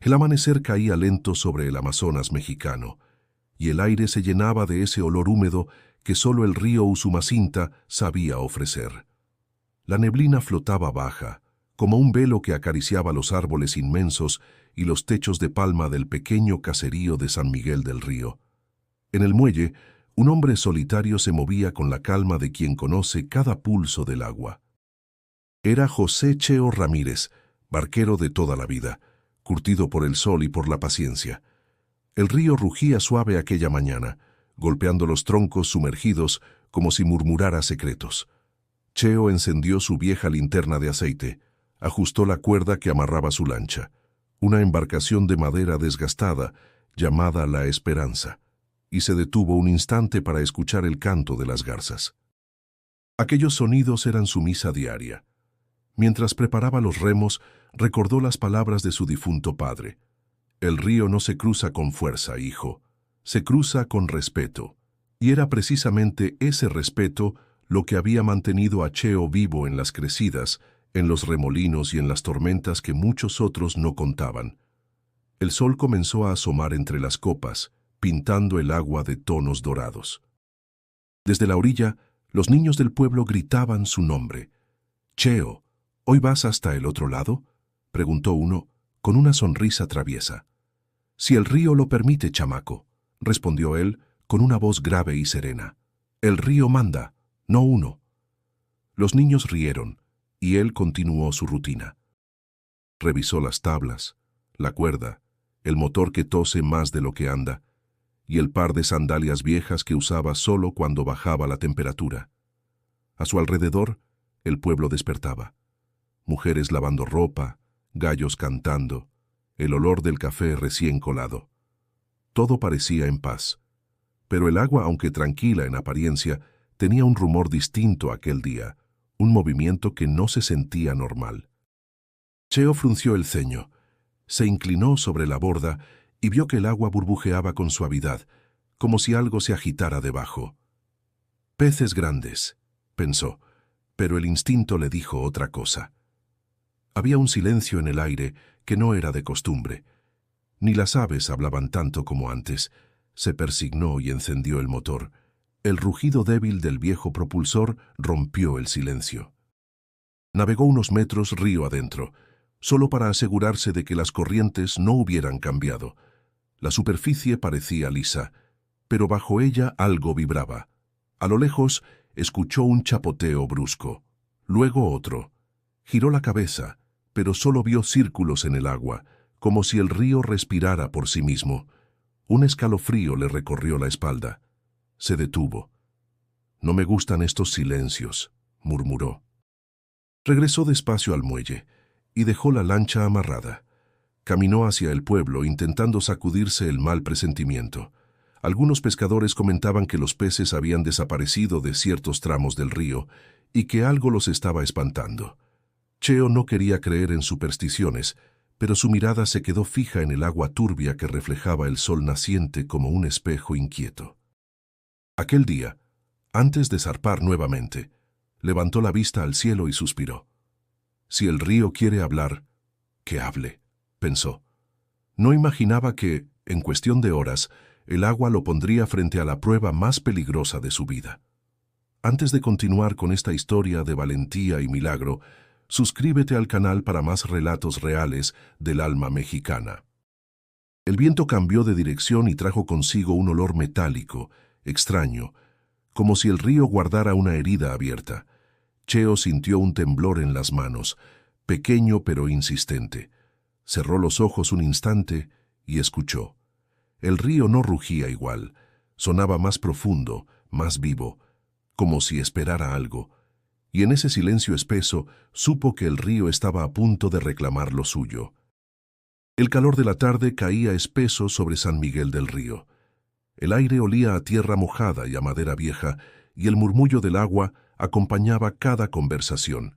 El amanecer caía lento sobre el Amazonas mexicano, y el aire se llenaba de ese olor húmedo que solo el río Usumacinta sabía ofrecer. La neblina flotaba baja, como un velo que acariciaba los árboles inmensos y los techos de palma del pequeño caserío de San Miguel del Río. En el muelle, un hombre solitario se movía con la calma de quien conoce cada pulso del agua. Era José Cheo Ramírez, barquero de toda la vida, curtido por el sol y por la paciencia. El río rugía suave aquella mañana, golpeando los troncos sumergidos como si murmurara secretos. Cheo encendió su vieja linterna de aceite, ajustó la cuerda que amarraba su lancha, una embarcación de madera desgastada llamada La Esperanza, y se detuvo un instante para escuchar el canto de las garzas. Aquellos sonidos eran su misa diaria. Mientras preparaba los remos, recordó las palabras de su difunto padre. El río no se cruza con fuerza, hijo, se cruza con respeto. Y era precisamente ese respeto lo que había mantenido a Cheo vivo en las crecidas, en los remolinos y en las tormentas que muchos otros no contaban. El sol comenzó a asomar entre las copas, pintando el agua de tonos dorados. Desde la orilla, los niños del pueblo gritaban su nombre. «Cheo, ¿hoy vas hasta el otro lado?», preguntó uno, con una sonrisa traviesa. «Si el río lo permite, chamaco», respondió él, con una voz grave y serena. «El río manda, no uno». Los niños rieron, y él continuó su rutina. Revisó las tablas, la cuerda, el motor que tose más de lo que anda, y el par de sandalias viejas que usaba solo cuando bajaba la temperatura. A su alrededor, el pueblo despertaba. Mujeres lavando ropa, gallos cantando, el olor del café recién colado. Todo parecía en paz, pero el agua, aunque tranquila en apariencia, tenía un rumor distinto aquel día, un movimiento que no se sentía normal. Cheo frunció el ceño, se inclinó sobre la borda y vio que el agua burbujeaba con suavidad, como si algo se agitara debajo. «Peces grandes», pensó, pero el instinto le dijo otra cosa. Había un silencio en el aire que no era de costumbre. Ni las aves hablaban tanto como antes. Se persignó y encendió el motor. El rugido débil del viejo propulsor rompió el silencio. Navegó unos metros río adentro, solo para asegurarse de que las corrientes no hubieran cambiado. La superficie parecía lisa, pero bajo ella algo vibraba. A lo lejos escuchó un chapoteo brusco, luego otro. Giró la cabeza, pero solo vio círculos en el agua, como si el río respirara por sí mismo. Un escalofrío le recorrió la espalda. Se detuvo. «No me gustan estos silencios», murmuró. Regresó despacio al muelle y dejó la lancha amarrada. Caminó hacia el pueblo intentando sacudirse el mal presentimiento. Algunos pescadores comentaban que los peces habían desaparecido de ciertos tramos del río y que algo los estaba espantando. Cheo no quería creer en supersticiones, pero su mirada se quedó fija en el agua turbia que reflejaba el sol naciente como un espejo inquieto. Aquel día, antes de zarpar nuevamente, levantó la vista al cielo y suspiró. «Si el río quiere hablar, que hable», pensó. No imaginaba que, en cuestión de horas, el agua lo pondría frente a la prueba más peligrosa de su vida. Antes de continuar con esta historia de valentía y milagro, suscríbete al canal para más relatos reales del alma mexicana. El viento cambió de dirección y trajo consigo un olor metálico, extraño, como si el río guardara una herida abierta. Cheo sintió un temblor en las manos, pequeño pero insistente. Cerró los ojos un instante y escuchó. El río no rugía igual, sonaba más profundo, más vivo, como si esperara algo, y en ese silencio espeso supo que el río estaba a punto de reclamar lo suyo. El calor de la tarde caía espeso sobre San Miguel del Río. El aire olía a tierra mojada y a madera vieja, y el murmullo del agua acompañaba cada conversación.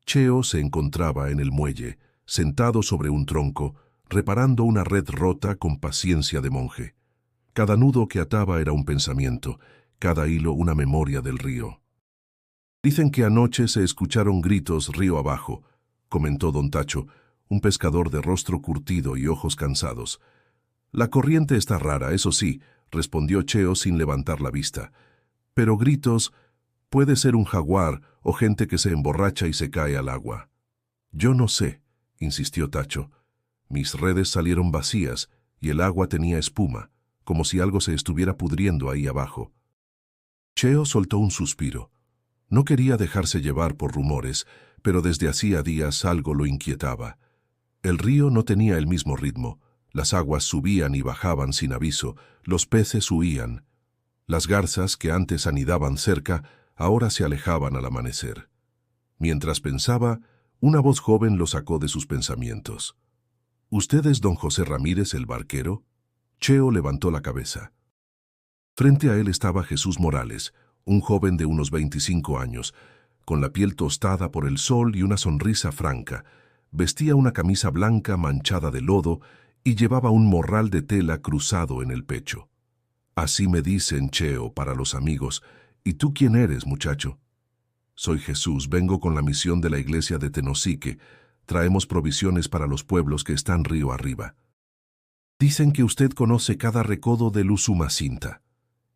Cheo se encontraba en el muelle, sentado sobre un tronco, reparando una red rota con paciencia de monje. Cada nudo que ataba era un pensamiento, cada hilo una memoria del río. «Dicen que anoche se escucharon gritos río abajo», comentó don Tacho, un pescador de rostro curtido y ojos cansados. La corriente está rara, eso sí, respondió Cheo sin levantar la vista. Pero gritos, puede ser un jaguar o gente que se emborracha y se cae al agua. Yo no sé, insistió Tacho. Mis redes salieron vacías y el agua tenía espuma, como si algo se estuviera pudriendo ahí abajo. Cheo soltó un suspiro. No quería dejarse llevar por rumores, pero desde hacía días algo lo inquietaba. El río no tenía el mismo ritmo. Las aguas subían y bajaban sin aviso, los peces huían. Las garzas, que antes anidaban cerca, ahora se alejaban al amanecer. Mientras pensaba, una voz joven lo sacó de sus pensamientos. ¿Usted es don José Ramírez, el barquero? Cheo levantó la cabeza. Frente a él estaba Jesús Morales, un joven de unos 25 años, con la piel tostada por el sol y una sonrisa franca. Vestía una camisa blanca manchada de lodo y llevaba un morral de tela cruzado en el pecho. Así me dicen, Cheo, para los amigos. ¿Y tú quién eres, muchacho? Soy Jesús, vengo con la misión de la iglesia de Tenosique. Traemos provisiones para los pueblos que están río arriba. Dicen que usted conoce cada recodo del Usumacinta.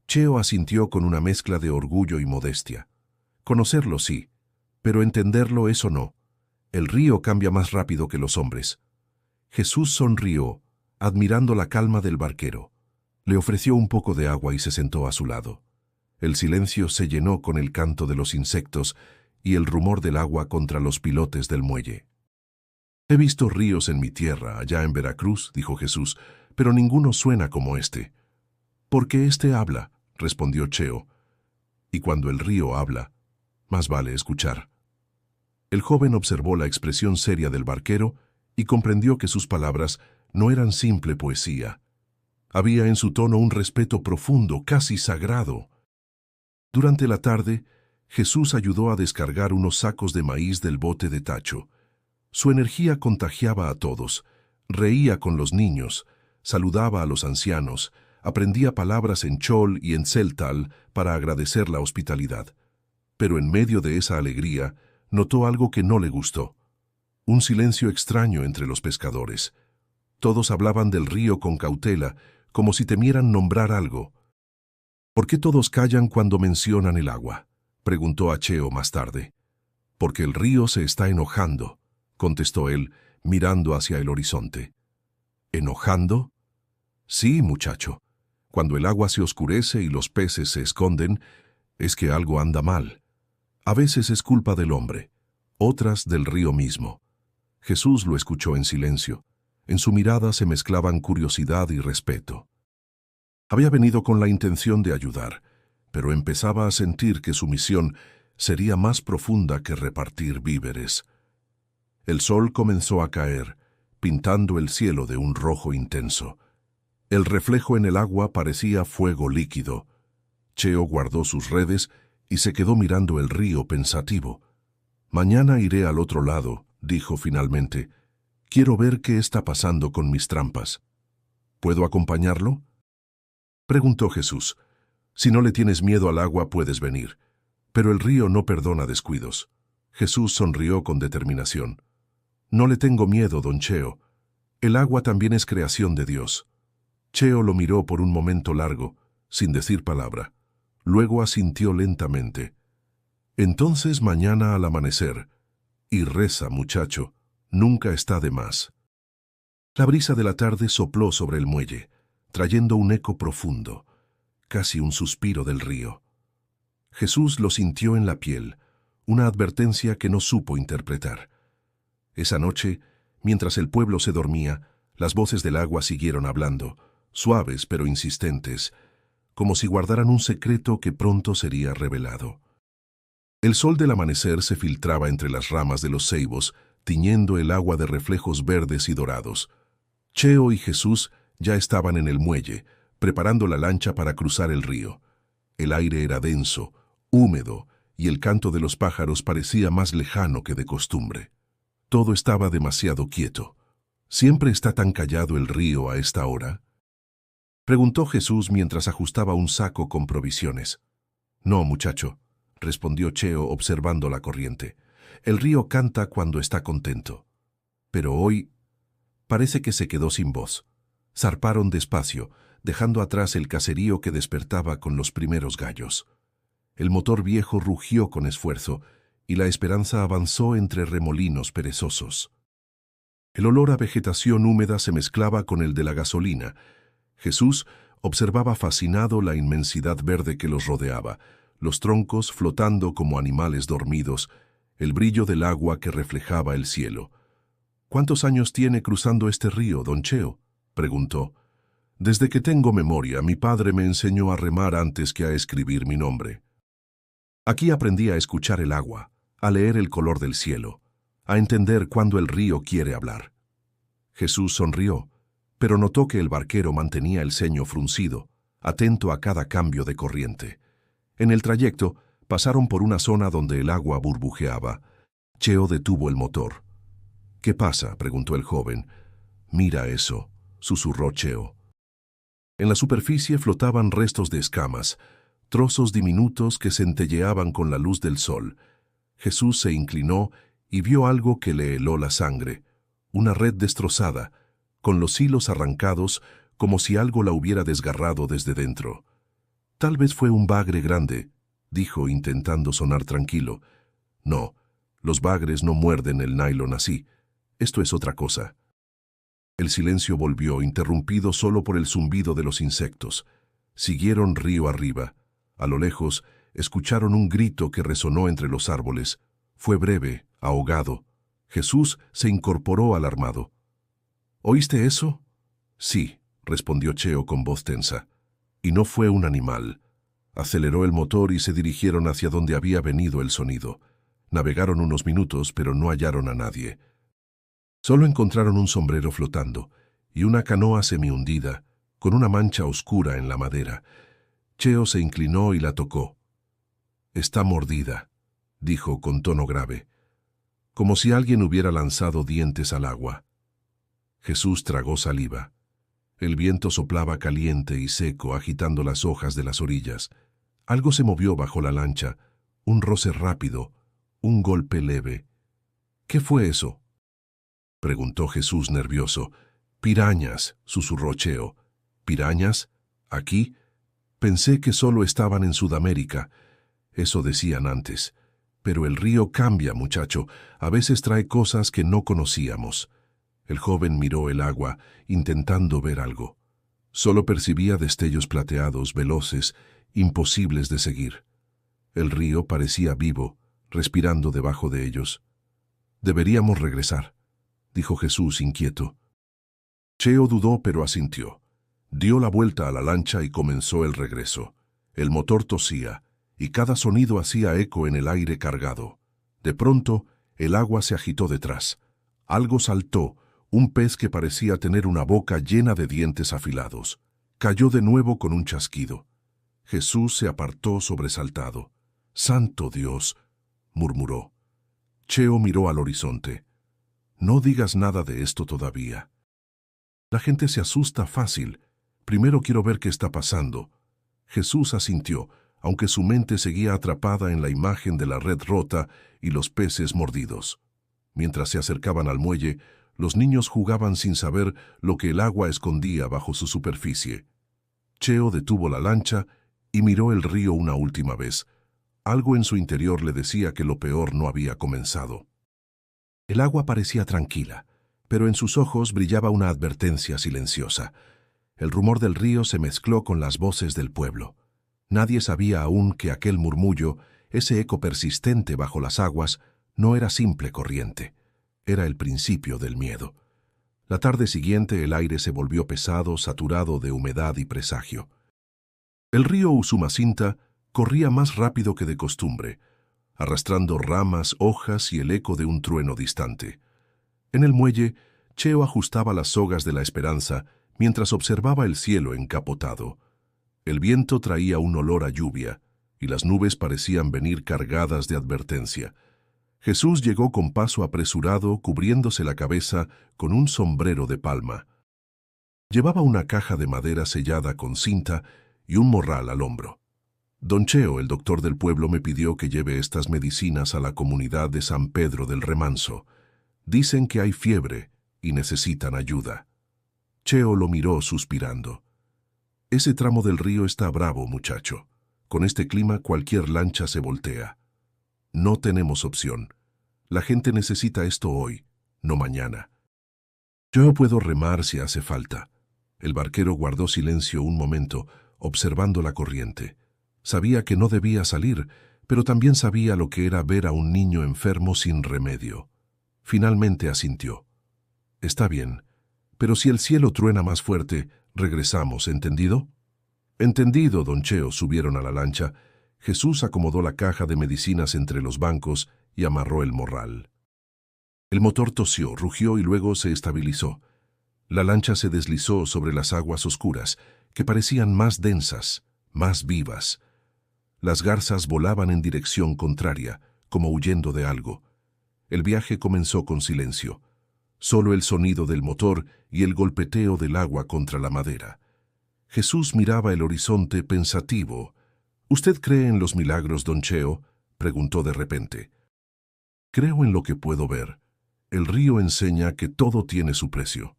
Cheo asintió con una mezcla de orgullo y modestia. Conocerlo sí, pero entenderlo eso no. El río cambia más rápido que los hombres. Jesús sonrió, admirando la calma del barquero. Le ofreció un poco de agua y se sentó a su lado. El silencio se llenó con el canto de los insectos y el rumor del agua contra los pilotes del muelle. He visto ríos en mi tierra, allá en Veracruz, dijo Jesús, pero ninguno suena como este. Porque este habla, respondió Cheo. Y cuando el río habla, más vale escuchar. El joven observó la expresión seria del barquero y comprendió que sus palabras no eran simple poesía. Había en su tono un respeto profundo, casi sagrado. Durante la tarde, Jesús ayudó a descargar unos sacos de maíz del bote de Tacho. Su energía contagiaba a todos. Reía con los niños, saludaba a los ancianos, aprendía palabras en chol y en celtal para agradecer la hospitalidad. Pero en medio de esa alegría, notó algo que no le gustó. Un silencio extraño entre los pescadores. Todos hablaban del río con cautela, como si temieran nombrar algo. ¿Por qué todos callan cuando mencionan el agua?, preguntó a Cheo más tarde. Porque el río se está enojando, contestó él, mirando hacia el horizonte. ¿Enojando? Sí, muchacho. Cuando el agua se oscurece y los peces se esconden, es que algo anda mal. A veces es culpa del hombre, otras del río mismo. Jesús lo escuchó en silencio. En su mirada se mezclaban curiosidad y respeto. Había venido con la intención de ayudar, pero empezaba a sentir que su misión sería más profunda que repartir víveres. El sol comenzó a caer, pintando el cielo de un rojo intenso. El reflejo en el agua parecía fuego líquido. Cheo guardó sus redes y se quedó mirando el río pensativo. Mañana iré al otro lado, dijo finalmente. Quiero ver qué está pasando con mis trampas. ¿Puedo acompañarlo?, preguntó Jesús. Si no le tienes miedo al agua, puedes venir. Pero el río no perdona descuidos. Jesús sonrió con determinación. No le tengo miedo, don Cheo. El agua también es creación de Dios. Cheo lo miró por un momento largo, sin decir palabra. Luego asintió lentamente. Entonces mañana al amanecer. Y reza, muchacho, nunca está de más. La brisa de la tarde sopló sobre el muelle, trayendo un eco profundo, casi un suspiro del río. Jesús lo sintió en la piel, una advertencia que no supo interpretar. Esa noche, mientras el pueblo se dormía, las voces del agua siguieron hablando, suaves pero insistentes, como si guardaran un secreto que pronto sería revelado. El sol del amanecer se filtraba entre las ramas de los ceibos, tiñendo el agua de reflejos verdes y dorados. Cheo y Jesús ya estaban en el muelle, preparando la lancha para cruzar el río. El aire era denso, húmedo, y el canto de los pájaros parecía más lejano que de costumbre. Todo estaba demasiado quieto. ¿Siempre está tan callado el río a esta hora?, preguntó Jesús mientras ajustaba un saco con provisiones. No, muchacho, respondió Cheo observando la corriente. El río canta cuando está contento. Pero hoy parece que se quedó sin voz. Zarparon despacio, dejando atrás el caserío que despertaba con los primeros gallos. El motor viejo rugió con esfuerzo, y la esperanza avanzó entre remolinos perezosos. El olor a vegetación húmeda se mezclaba con el de la gasolina. Jesús observaba fascinado la inmensidad verde que los rodeaba, los troncos flotando como animales dormidos, el brillo del agua que reflejaba el cielo. «¿Cuántos años tiene cruzando este río, don Cheo?», preguntó. «Desde que tengo memoria, mi padre me enseñó a remar antes que a escribir mi nombre. Aquí aprendí a escuchar el agua, a leer el color del cielo, a entender cuándo el río quiere hablar». Jesús sonrió, pero notó que el barquero mantenía el ceño fruncido, atento a cada cambio de corriente. En el trayecto, pasaron por una zona donde el agua burbujeaba. Cheo detuvo el motor. «¿Qué pasa?», preguntó el joven. «Mira eso», susurró Cheo. En la superficie flotaban restos de escamas, trozos diminutos que centelleaban con la luz del sol. Jesús se inclinó y vio algo que le heló la sangre, una red destrozada, con los hilos arrancados como si algo la hubiera desgarrado desde dentro. «Tal vez fue un bagre grande», dijo intentando sonar tranquilo. «No, los bagres no muerden el nylon así. Esto es otra cosa». El silencio volvió, interrumpido solo por el zumbido de los insectos. Siguieron río arriba. A lo lejos, escucharon un grito que resonó entre los árboles. Fue breve, ahogado. Jesús se incorporó alarmado. «¿Oíste eso?». «Sí», respondió Cheo con voz tensa. «Y no fue un animal». Aceleró el motor y se dirigieron hacia donde había venido el sonido. Navegaron unos minutos, pero no hallaron a nadie. Solo encontraron un sombrero flotando y una canoa semihundida, con una mancha oscura en la madera. Cheo se inclinó y la tocó. «Está mordida», dijo con tono grave, como si alguien hubiera lanzado dientes al agua. Jesús tragó saliva. El viento soplaba caliente y seco, agitando las hojas de las orillas. Algo se movió bajo la lancha, un roce rápido, un golpe leve. «¿Qué fue eso?», preguntó Jesús nervioso. «Pirañas», susurró Cheo. «¿Pirañas? ¿Aquí? Pensé que solo estaban en Sudamérica». «Eso decían antes. Pero el río cambia, muchacho. A veces trae cosas que no conocíamos». El joven miró el agua, intentando ver algo. Solo percibía destellos plateados, veloces, imposibles de seguir. El río parecía vivo, respirando debajo de ellos. «Deberíamos regresar», dijo Jesús inquieto. Cheo dudó, pero asintió. Dio la vuelta a la lancha y comenzó el regreso. El motor tosía, y cada sonido hacía eco en el aire cargado. De pronto, el agua se agitó detrás. Algo saltó, un pez que parecía tener una boca llena de dientes afilados. Cayó de nuevo con un chasquido. Jesús se apartó sobresaltado. «¡Santo Dios!», murmuró. Cheo miró al horizonte. «No digas nada de esto todavía. La gente se asusta fácil. Primero quiero ver qué está pasando». Jesús asintió, aunque su mente seguía atrapada en la imagen de la red rota y los peces mordidos. Mientras se acercaban al muelle, los niños jugaban sin saber lo que el agua escondía bajo su superficie. Cheo detuvo la lancha y miró el río una última vez. Algo en su interior le decía que lo peor no había comenzado. El agua parecía tranquila, pero en sus ojos brillaba una advertencia silenciosa. El rumor del río se mezcló con las voces del pueblo. Nadie sabía aún que aquel murmullo, ese eco persistente bajo las aguas, no era simple corriente. Era el principio del miedo. La tarde siguiente el aire se volvió pesado, saturado de humedad y presagio. El río Usumacinta corría más rápido que de costumbre, arrastrando ramas, hojas y el eco de un trueno distante. En el muelle, Cheo ajustaba las sogas de la Esperanza mientras observaba el cielo encapotado. El viento traía un olor a lluvia, y las nubes parecían venir cargadas de advertencia. Jesús llegó con paso apresurado, cubriéndose la cabeza con un sombrero de palma. Llevaba una caja de madera sellada con cinta y un morral al hombro. «Don Cheo, el doctor del pueblo, me pidió que lleve estas medicinas a la comunidad de San Pedro del Remanso», Dicen que hay fiebre y necesitan ayuda. Cheo lo miró suspirando. Ese tramo del río está bravo, muchacho. Con este clima cualquier lancha se voltea. No tenemos opción. La gente necesita esto hoy, no mañana. Yo puedo remar si hace falta. El barquero guardó silencio un momento, observando la corriente. Sabía que no debía salir, pero también sabía lo que era ver a un niño enfermo sin remedio. Finalmente asintió. Está bien, pero si el cielo truena más fuerte, regresamos, ¿entendido? Entendido, don Cheo. Subieron a la lancha. Jesús acomodó la caja de medicinas entre los bancos y amarró el morral. El motor tosió, rugió y luego se estabilizó. La lancha se deslizó sobre las aguas oscuras, que parecían más densas, más vivas. Las garzas volaban en dirección contraria, como huyendo de algo. El viaje comenzó con silencio. Solo el sonido del motor y el golpeteo del agua contra la madera. Jesús miraba el horizonte pensativo. ¿Usted cree en los milagros, don Cheo?, preguntó de repente. Creo en lo que puedo ver. El río enseña que todo tiene su precio.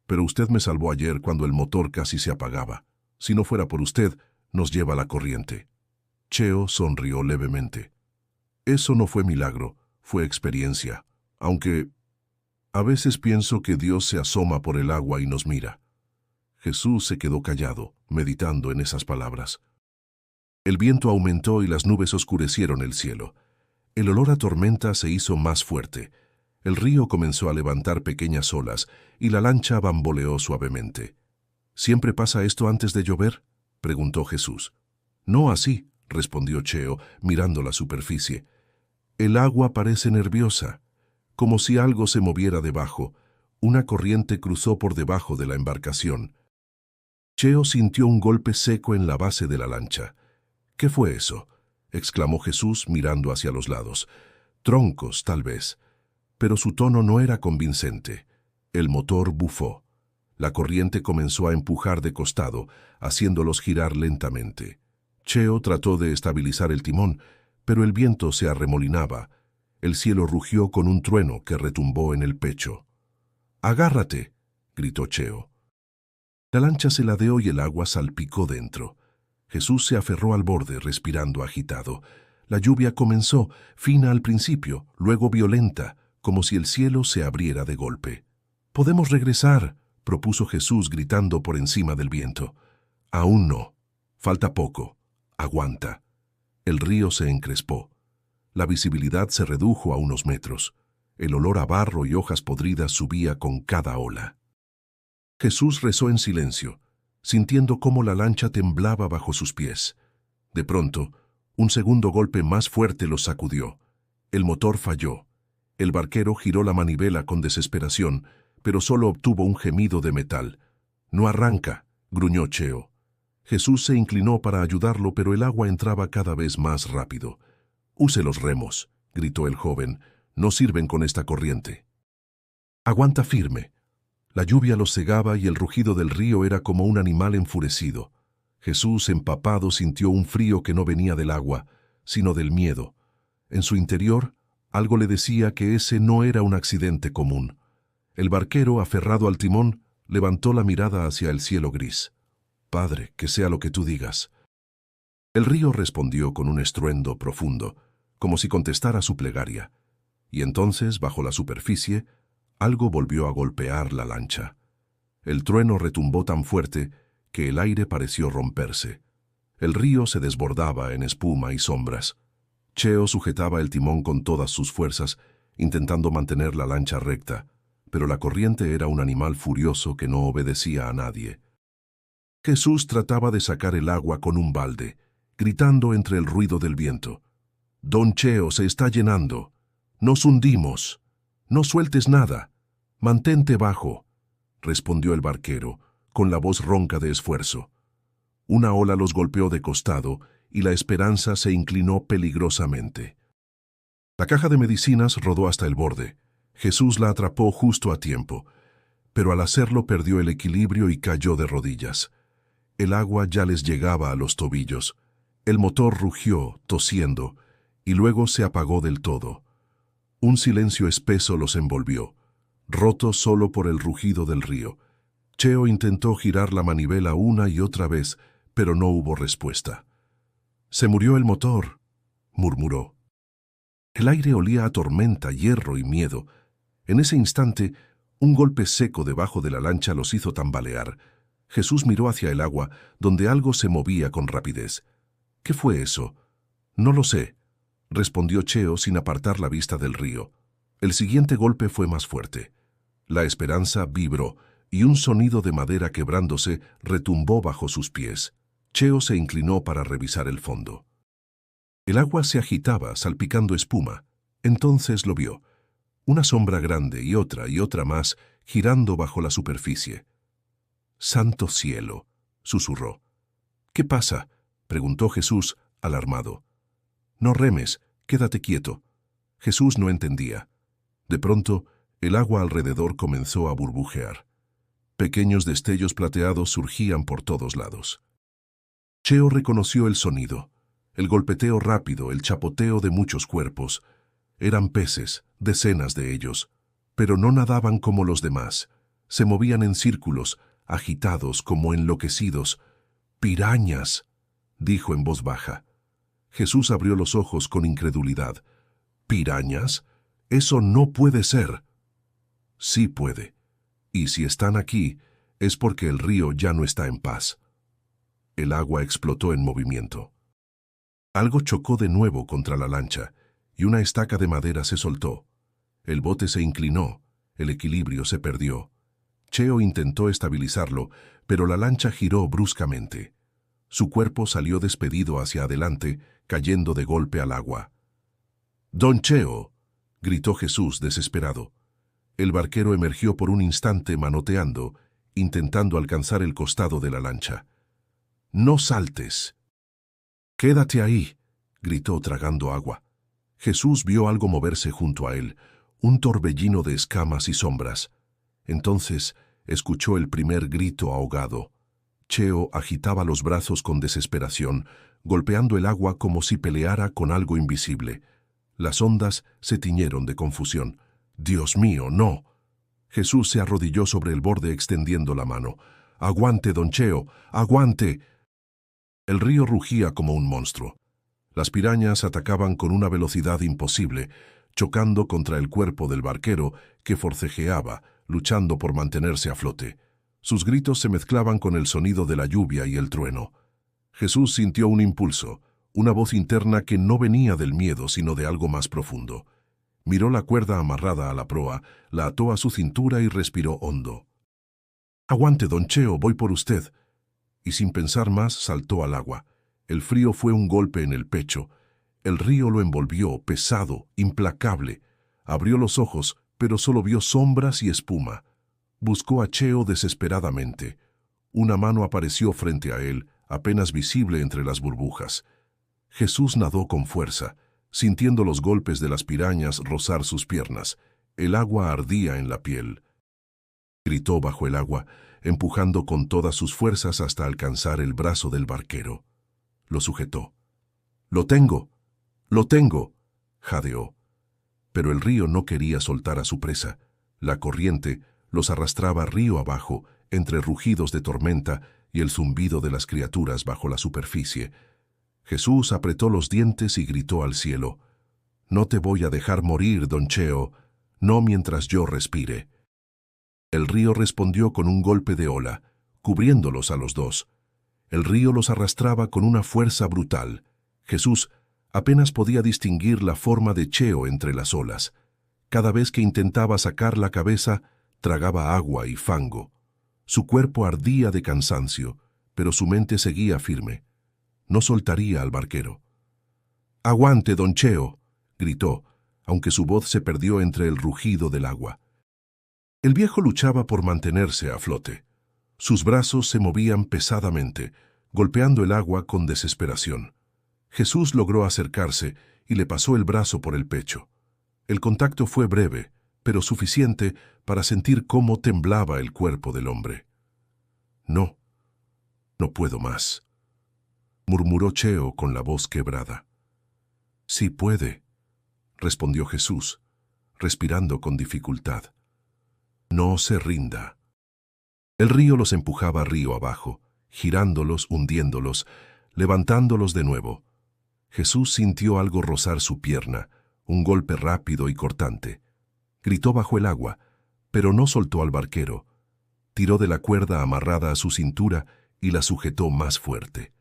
Pero usted me salvó ayer cuando el motor casi se apagaba. Si no fuera por usted, nos lleva la corriente. Cheo sonrió levemente. Eso no fue milagro, fue experiencia. Aunque a veces pienso que Dios se asoma por el agua y nos mira. Jesús se quedó callado, meditando en esas palabras. El viento aumentó y las nubes oscurecieron el cielo. El olor a tormenta se hizo más fuerte. El río comenzó a levantar pequeñas olas y la lancha bamboleó suavemente. ¿Siempre pasa esto antes de llover?, preguntó Jesús. No así, respondió Cheo, mirando la superficie. El agua parece nerviosa, como si algo se moviera debajo. Una corriente cruzó por debajo de la embarcación. Cheo sintió un golpe seco en la base de la lancha. ¿Qué fue eso?, exclamó Jesús mirando hacia los lados. Troncos, tal vez. Pero su tono no era convincente. El motor bufó. La corriente comenzó a empujar de costado, haciéndolos girar lentamente. Cheo trató de estabilizar el timón, pero el viento se arremolinaba. El cielo rugió con un trueno que retumbó en el pecho. «¡Agárrate!», gritó Cheo. La lancha se ladeó y el agua salpicó dentro. Jesús se aferró al borde, respirando agitado. La lluvia comenzó, fina al principio, luego violenta, como si el cielo se abriera de golpe. «¡Podemos regresar!», propuso Jesús gritando por encima del viento. «Aún no. Falta poco. Aguanta». El río se encrespó. La visibilidad se redujo a unos metros. El olor a barro y hojas podridas subía con cada ola. Jesús rezó en silencio, sintiendo cómo la lancha temblaba bajo sus pies. De pronto, un segundo golpe más fuerte los sacudió. El motor falló. El barquero giró la manivela con desesperación, pero solo obtuvo un gemido de metal. «No arranca», gruñó Cheo. Jesús se inclinó para ayudarlo, pero el agua entraba cada vez más rápido. «Use los remos», gritó el joven. «No sirven con esta corriente». «Aguanta firme». La lluvia los cegaba y el rugido del río era como un animal enfurecido. Jesús, empapado, sintió un frío que no venía del agua, sino del miedo. En su interior, algo le decía que ese no era un accidente común. El barquero, aferrado al timón, levantó la mirada hacia el cielo gris. «Padre, que sea lo que tú digas». El río respondió con un estruendo profundo, como si contestara su plegaria. Y entonces, bajo la superficie, algo volvió a golpear la lancha. El trueno retumbó tan fuerte que el aire pareció romperse. El río se desbordaba en espuma y sombras. Cheo sujetaba el timón con todas sus fuerzas, intentando mantener la lancha recta, pero la corriente era un animal furioso que no obedecía a nadie. Jesús trataba de sacar el agua con un balde, gritando entre el ruido del viento. «Don Cheo, se está llenando. Nos hundimos. No sueltes nada. Mantente bajo», respondió el barquero, con la voz ronca de esfuerzo. Una ola los golpeó de costado y la esperanza se inclinó peligrosamente. La caja de medicinas rodó hasta el borde. Jesús la atrapó justo a tiempo, pero al hacerlo perdió el equilibrio y cayó de rodillas. El agua ya les llegaba a los tobillos. El motor rugió, tosiendo, y luego se apagó del todo. Un silencio espeso los envolvió, roto solo por el rugido del río. Cheo intentó girar la manivela una y otra vez, pero no hubo respuesta. «Se murió el motor», murmuró. El aire olía a tormenta, hierro y miedo. En ese instante, un golpe seco debajo de la lancha los hizo tambalear. Jesús miró hacia el agua, donde algo se movía con rapidez. «¿Qué fue eso?» «No lo sé», respondió Cheo sin apartar la vista del río. El siguiente golpe fue más fuerte. La esperanza vibró, y un sonido de madera quebrándose retumbó bajo sus pies. Cheo se inclinó para revisar el fondo. El agua se agitaba, salpicando espuma. Entonces lo vio. Una sombra grande y otra más, girando bajo la superficie. «¡Santo cielo!», susurró. «¿Qué pasa?», preguntó Jesús, alarmado. «No remes, quédate quieto». Jesús no entendía. De pronto, el agua alrededor comenzó a burbujear. Pequeños destellos plateados surgían por todos lados. Cheo reconoció el sonido, el golpeteo rápido, el chapoteo de muchos cuerpos. Eran peces, decenas de ellos, pero no nadaban como los demás. Se movían en círculos, agitados como enloquecidos. «¡Pirañas!», dijo en voz baja. Jesús abrió los ojos con incredulidad. «¿Pirañas? Eso no puede ser». «Sí puede. Y si están aquí, es porque el río ya no está en paz». El agua explotó en movimiento. Algo chocó de nuevo contra la lancha, y una estaca de madera se soltó. El bote se inclinó, el equilibrio se perdió. Cheo intentó estabilizarlo, pero la lancha giró bruscamente. Su cuerpo salió despedido hacia adelante, cayendo de golpe al agua. «¡Don Cheo!», gritó Jesús desesperado. El barquero emergió por un instante manoteando, intentando alcanzar el costado de la lancha. «¡No saltes!». «¡Quédate ahí!», gritó tragando agua. Jesús vio algo moverse junto a él, un torbellino de escamas y sombras. Entonces escuchó el primer grito ahogado. Cheo agitaba los brazos con desesperación, golpeando el agua como si peleara con algo invisible. Las ondas se tiñeron de confusión. «¡Dios mío, no!». Jesús se arrodilló sobre el borde extendiendo la mano. «¡Aguante, don Cheo! ¡Aguante!». El río rugía como un monstruo. Las pirañas atacaban con una velocidad imposible, chocando contra el cuerpo del barquero que forcejeaba, luchando por mantenerse a flote. Sus gritos se mezclaban con el sonido de la lluvia y el trueno. Jesús sintió un impulso, una voz interna que no venía del miedo sino de algo más profundo. Miró la cuerda amarrada a la proa, la ató a su cintura y respiró hondo. «Aguante, don Cheo, voy por usted». Y sin pensar más saltó al agua. El frío fue un golpe en el pecho. El río lo envolvió, pesado, implacable. Abrió los ojos, pero solo vio sombras y espuma. Buscó a Cheo desesperadamente. Una mano apareció frente a él, apenas visible entre las burbujas. Jesús nadó con fuerza, sintiendo los golpes de las pirañas rozar sus piernas. El agua ardía en la piel. Gritó bajo el agua, empujando con todas sus fuerzas hasta alcanzar el brazo del barquero. Lo sujetó. «¡Lo tengo! ¡Lo tengo!», jadeó. Pero el río no quería soltar a su presa. La corriente los arrastraba río abajo, entre rugidos de tormenta y el zumbido de las criaturas bajo la superficie. Jesús apretó los dientes y gritó al cielo: «No te voy a dejar morir, don Cheo, no mientras yo respire». El río respondió con un golpe de ola, cubriéndolos a los dos. El río los arrastraba con una fuerza brutal. Jesús apenas podía distinguir la forma de Cheo entre las olas. Cada vez que intentaba sacar la cabeza, tragaba agua y fango. Su cuerpo ardía de cansancio, pero su mente seguía firme. No soltaría al barquero. «¡Aguante, don Cheo!», gritó, aunque su voz se perdió entre el rugido del agua. El viejo luchaba por mantenerse a flote. Sus brazos se movían pesadamente, golpeando el agua con desesperación. Jesús logró acercarse y le pasó el brazo por el pecho. El contacto fue breve, pero suficiente para sentir cómo temblaba el cuerpo del hombre. «No, no puedo más», murmuró Cheo con la voz quebrada. «Sí puede», respondió Jesús. respirando con dificultad. No se rinda. El río los empujaba río abajo, girándolos, hundiéndolos, levantándolos de nuevo. Jesús sintió algo rozar su pierna, un golpe rápido y cortante. Gritó bajo el agua, pero no soltó al barquero. Tiró de la cuerda amarrada a su cintura y la sujetó más fuerte.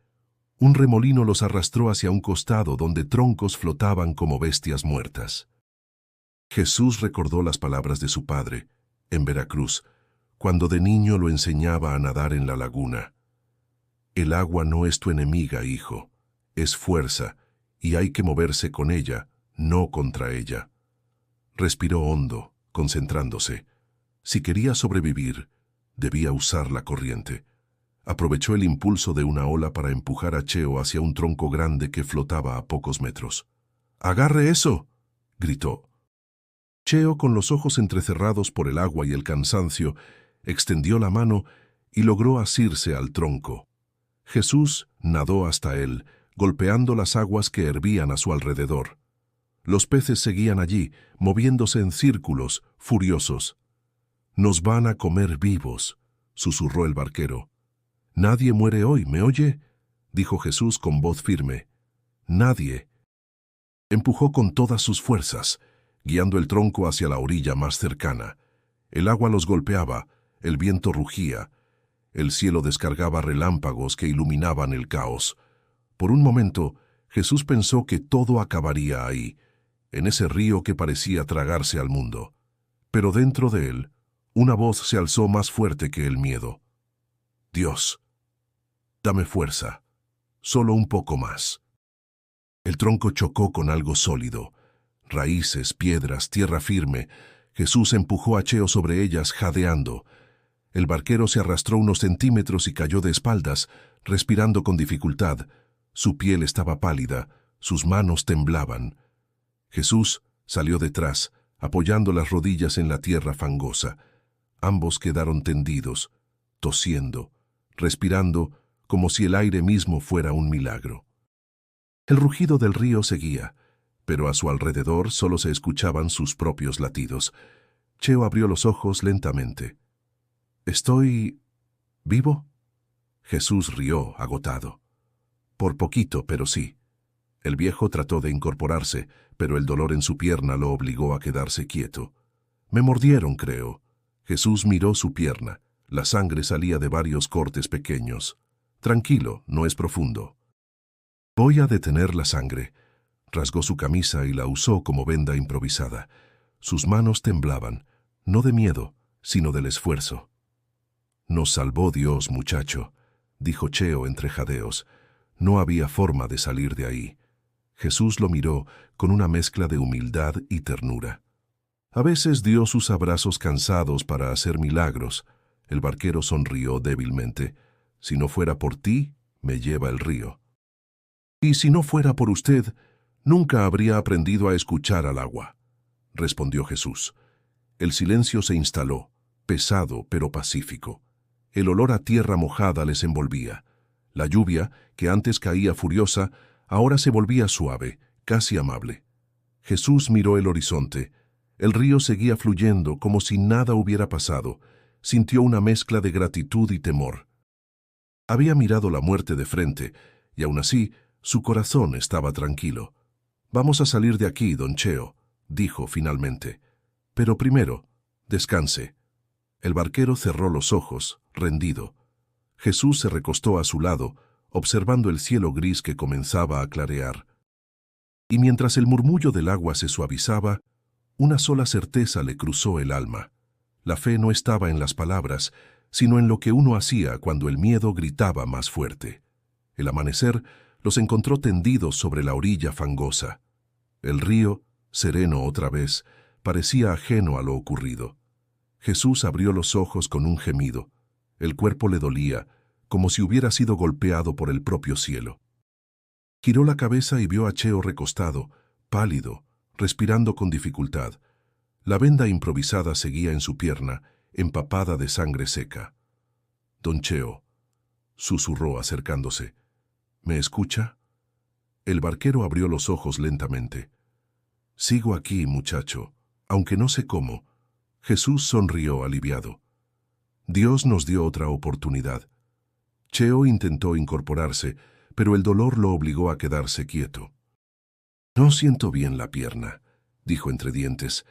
Un remolino los arrastró hacia un costado donde troncos flotaban como bestias muertas. Jesús recordó las palabras de su padre, en Veracruz, cuando de niño lo enseñaba a nadar en la laguna. El agua no es tu enemiga, hijo, es fuerza, y hay que moverse con ella, no contra ella. Respiró hondo, concentrándose. Si quería sobrevivir, debía usar la corriente. Aprovechó el impulso de una ola para empujar a Cheo hacia un tronco grande que flotaba a pocos metros. ¡Agarre eso!, gritó. Cheo, con los ojos entrecerrados por el agua y el cansancio, extendió la mano y logró asirse al tronco. Jesús nadó hasta él, golpeando las aguas que hervían a su alrededor. Los peces seguían allí, moviéndose en círculos, furiosos. «Nos van a comer vivos», susurró el barquero. «Nadie muere hoy, ¿me oye?», dijo Jesús con voz firme. «Nadie». Empujó con todas sus fuerzas, guiando el tronco hacia la orilla más cercana. El agua los golpeaba, el viento rugía, el cielo descargaba relámpagos que iluminaban el caos. Por un momento, Jesús pensó que todo acabaría ahí, en ese río que parecía tragarse al mundo. Pero dentro de él, una voz se alzó más fuerte que el miedo. «Dios, dame fuerza, solo un poco más». El tronco chocó con algo sólido. Raíces, piedras, tierra firme. Jesús empujó a Cheo sobre ellas, jadeando. El barquero se arrastró unos centímetros y cayó de espaldas, respirando con dificultad. Su piel estaba pálida, sus manos temblaban. Jesús salió detrás, apoyando las rodillas en la tierra fangosa. Ambos quedaron tendidos, tosiendo, respirando como si el aire mismo fuera un milagro. El rugido del río seguía, pero a su alrededor solo se escuchaban sus propios latidos. Cheo abrió los ojos lentamente. «¿Estoy vivo?». Jesús rió, agotado. «Por poquito, pero sí». El viejo trató de incorporarse, pero el dolor en su pierna lo obligó a quedarse quieto. «Me mordieron, creo». Jesús miró su pierna. La sangre salía de varios cortes pequeños. «Tranquilo, no es profundo». «Voy a detener la sangre». Rasgó su camisa y la usó como venda improvisada. Sus manos temblaban, no de miedo, sino del esfuerzo. «Nos salvó Dios, muchacho», dijo Cheo entre jadeos. No había forma de salir de ahí. Jesús lo miró con una mezcla de humildad y ternura. «A veces Dios usa brazos cansados para hacer milagros». El barquero sonrió débilmente. «Si no fuera por ti, me lleva el río». «Y si no fuera por usted, nunca habría aprendido a escuchar al agua», respondió Jesús. El silencio se instaló, pesado pero pacífico. El olor a tierra mojada les envolvía. La lluvia, que antes caía furiosa, ahora se volvía suave, casi amable. Jesús miró el horizonte. El río seguía fluyendo como si nada hubiera pasado. Sintió una mezcla de gratitud y temor. Había mirado la muerte de frente, y aún así, su corazón estaba tranquilo. «Vamos a salir de aquí, don Cheo», dijo finalmente. «Pero primero, descanse». El barquero cerró los ojos, rendido. Jesús se recostó a su lado, observando el cielo gris que comenzaba a clarear. Y mientras el murmullo del agua se suavizaba, una sola certeza le cruzó el alma. La fe no estaba en las palabras, sino en lo que uno hacía cuando el miedo gritaba más fuerte. El amanecer los encontró tendidos sobre la orilla fangosa. El río, sereno otra vez, parecía ajeno a lo ocurrido. Jesús abrió los ojos con un gemido. El cuerpo le dolía, como si hubiera sido golpeado por el propio cielo. Giró la cabeza y vio a Cheo recostado, pálido, respirando con dificultad. La venda improvisada seguía en su pierna, empapada de sangre seca. «Don Cheo», susurró acercándose. «¿Me escucha?». El barquero abrió los ojos lentamente. «Sigo aquí, muchacho», Aunque no sé cómo, Jesús sonrió aliviado. Dios nos dio otra oportunidad. Cheo intentó incorporarse, pero el dolor lo obligó a quedarse quieto. No siento bien la pierna, dijo entre dientes.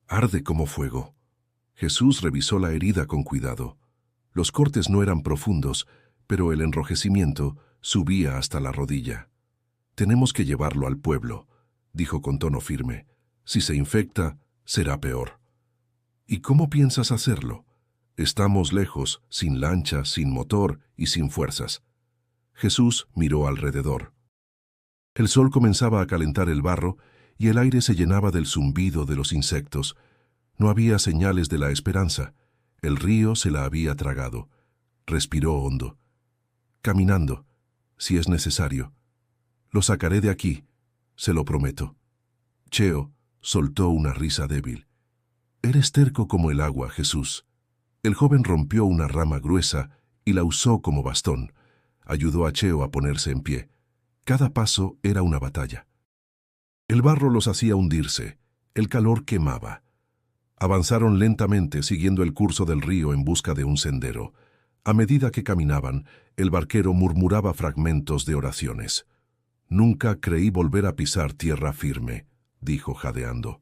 Arde como fuego. Jesús revisó la herida con cuidado. Los cortes no eran profundos, pero el enrojecimiento subía hasta la rodilla. Tenemos que llevarlo al pueblo, dijo con tono firme. Si se infecta, será peor. ¿Y cómo piensas hacerlo? Estamos lejos, sin lancha, sin motor y sin fuerzas. Jesús miró alrededor. El sol comenzaba a calentar el barro y el aire se llenaba del zumbido de los insectos. No había señales de la esperanza. El río se la había tragado. Respiró hondo. Caminando, si es necesario. Lo sacaré de aquí, se lo prometo. Cheo soltó una risa débil. Eres terco como el agua, Jesús. El joven rompió una rama gruesa y la usó como bastón. Ayudó a Cheo a ponerse en pie. Cada paso era una batalla. El barro los hacía hundirse. El calor quemaba. Avanzaron lentamente siguiendo el curso del río en busca de un sendero. A medida que caminaban, el barquero murmuraba fragmentos de oraciones. Nunca creí volver a pisar tierra firme, dijo jadeando.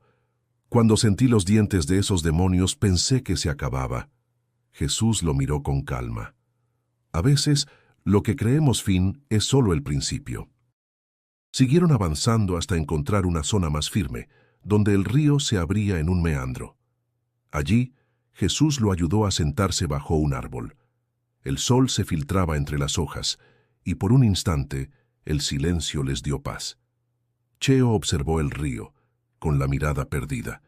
Cuando sentí los dientes de esos demonios pensé que se acababa. Jesús lo miró con calma. A veces, lo que creemos fin es solo el principio. Siguieron avanzando hasta encontrar una zona más firme, donde el río se abría en un meandro. Allí, Jesús lo ayudó a sentarse bajo un árbol. El sol se filtraba entre las hojas, y por un instante el silencio les dio paz. Cheo observó el río, con la mirada perdida.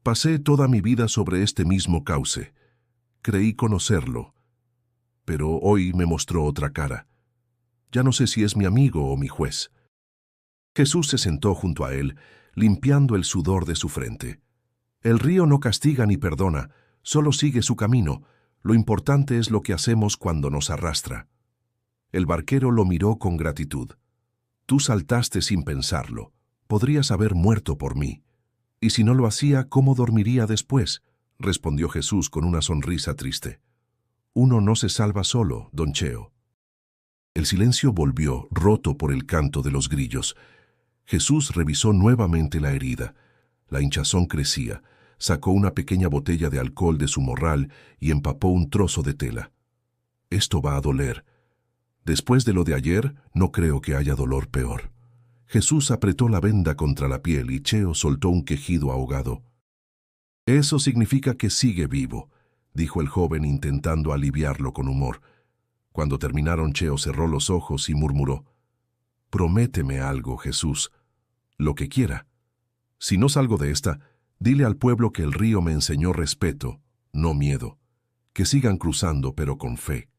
Pasé toda mi vida sobre este mismo cauce. Creí conocerlo, pero hoy me mostró otra cara. Ya no sé si es mi amigo o mi juez. Jesús se sentó junto a él, limpiando el sudor de su frente. El río no castiga ni perdona, solo sigue su camino. Lo importante es lo que hacemos cuando nos arrastra. El barquero lo miró con gratitud. Tú saltaste sin pensarlo. Podrías haber muerto por mí. Y si no lo hacía, ¿cómo dormiría después? Respondió Jesús con una sonrisa triste. Uno no se salva solo, don Cheo. El silencio volvió, roto por el canto de los grillos. Jesús revisó nuevamente la herida. La hinchazón crecía. Sacó una pequeña botella de alcohol de su morral y empapó un trozo de tela. Esto va a doler. Después de lo de ayer, no creo que haya dolor peor. Jesús apretó la venda contra la piel y Cheo soltó un quejido ahogado. Eso significa que sigue vivo, dijo el joven intentando aliviarlo con humor. Cuando terminaron, Cheo cerró los ojos y murmuró: Prométeme algo, Jesús, lo que quiera. Si no salgo de esta, dile al pueblo que el río me enseñó respeto, no miedo. Que sigan cruzando, pero con fe.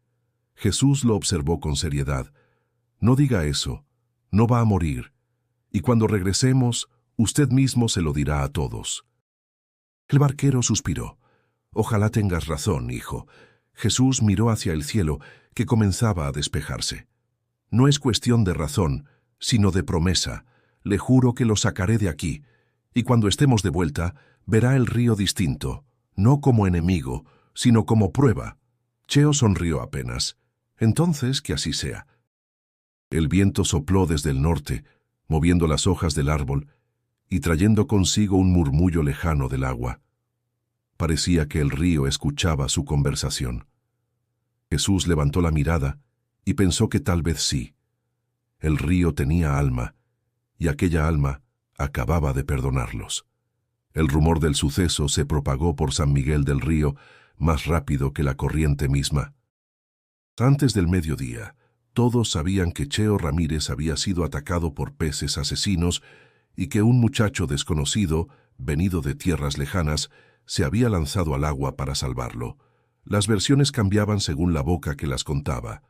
Jesús lo observó con seriedad. No diga eso, no va a morir. Y cuando regresemos, usted mismo se lo dirá a todos. El barquero suspiró. Ojalá tengas razón, hijo. Jesús miró hacia el cielo, que comenzaba a despejarse. No es cuestión de razón, sino de promesa. Le juro que lo sacaré de aquí. Y cuando estemos de vuelta, verá el río distinto, no como enemigo, sino como prueba. Cheo sonrió apenas. Entonces, que así sea. El viento sopló desde el norte, moviendo las hojas del árbol y trayendo consigo un murmullo lejano del agua. Parecía que el río escuchaba su conversación. Jesús levantó la mirada y pensó que tal vez sí. El río tenía alma, y aquella alma acababa de perdonarlos. El rumor del suceso se propagó por San Miguel del Río más rápido que la corriente misma. Antes del mediodía, todos sabían que Cheo Ramírez había sido atacado por peces asesinos y que un muchacho desconocido, venido de tierras lejanas, se había lanzado al agua para salvarlo. Las versiones cambiaban según la boca que las contaba.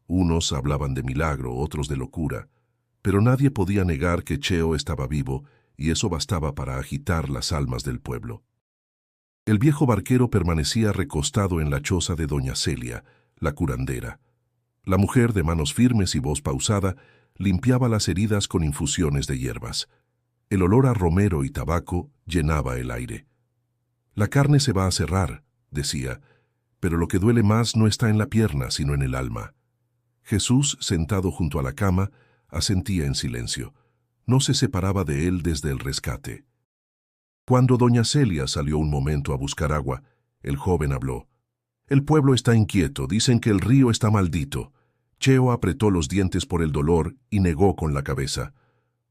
Unos hablaban de milagro, otros de locura, pero nadie podía negar que Cheo estaba vivo, y eso bastaba para agitar las almas del pueblo. El viejo barquero permanecía recostado en la choza de doña Celia, la curandera. La mujer, de manos firmes y voz pausada, limpiaba las heridas con infusiones de hierbas. El olor a romero y tabaco llenaba el aire. La carne se va a cerrar, decía, pero lo que duele más no está en la pierna, sino en el alma. Jesús, sentado junto a la cama, asentía en silencio. No se separaba de él desde el rescate. Cuando doña Celia salió un momento a buscar agua, el joven habló. El pueblo está inquieto, dicen que el río está maldito. Cheo apretó los dientes por el dolor y negó con la cabeza.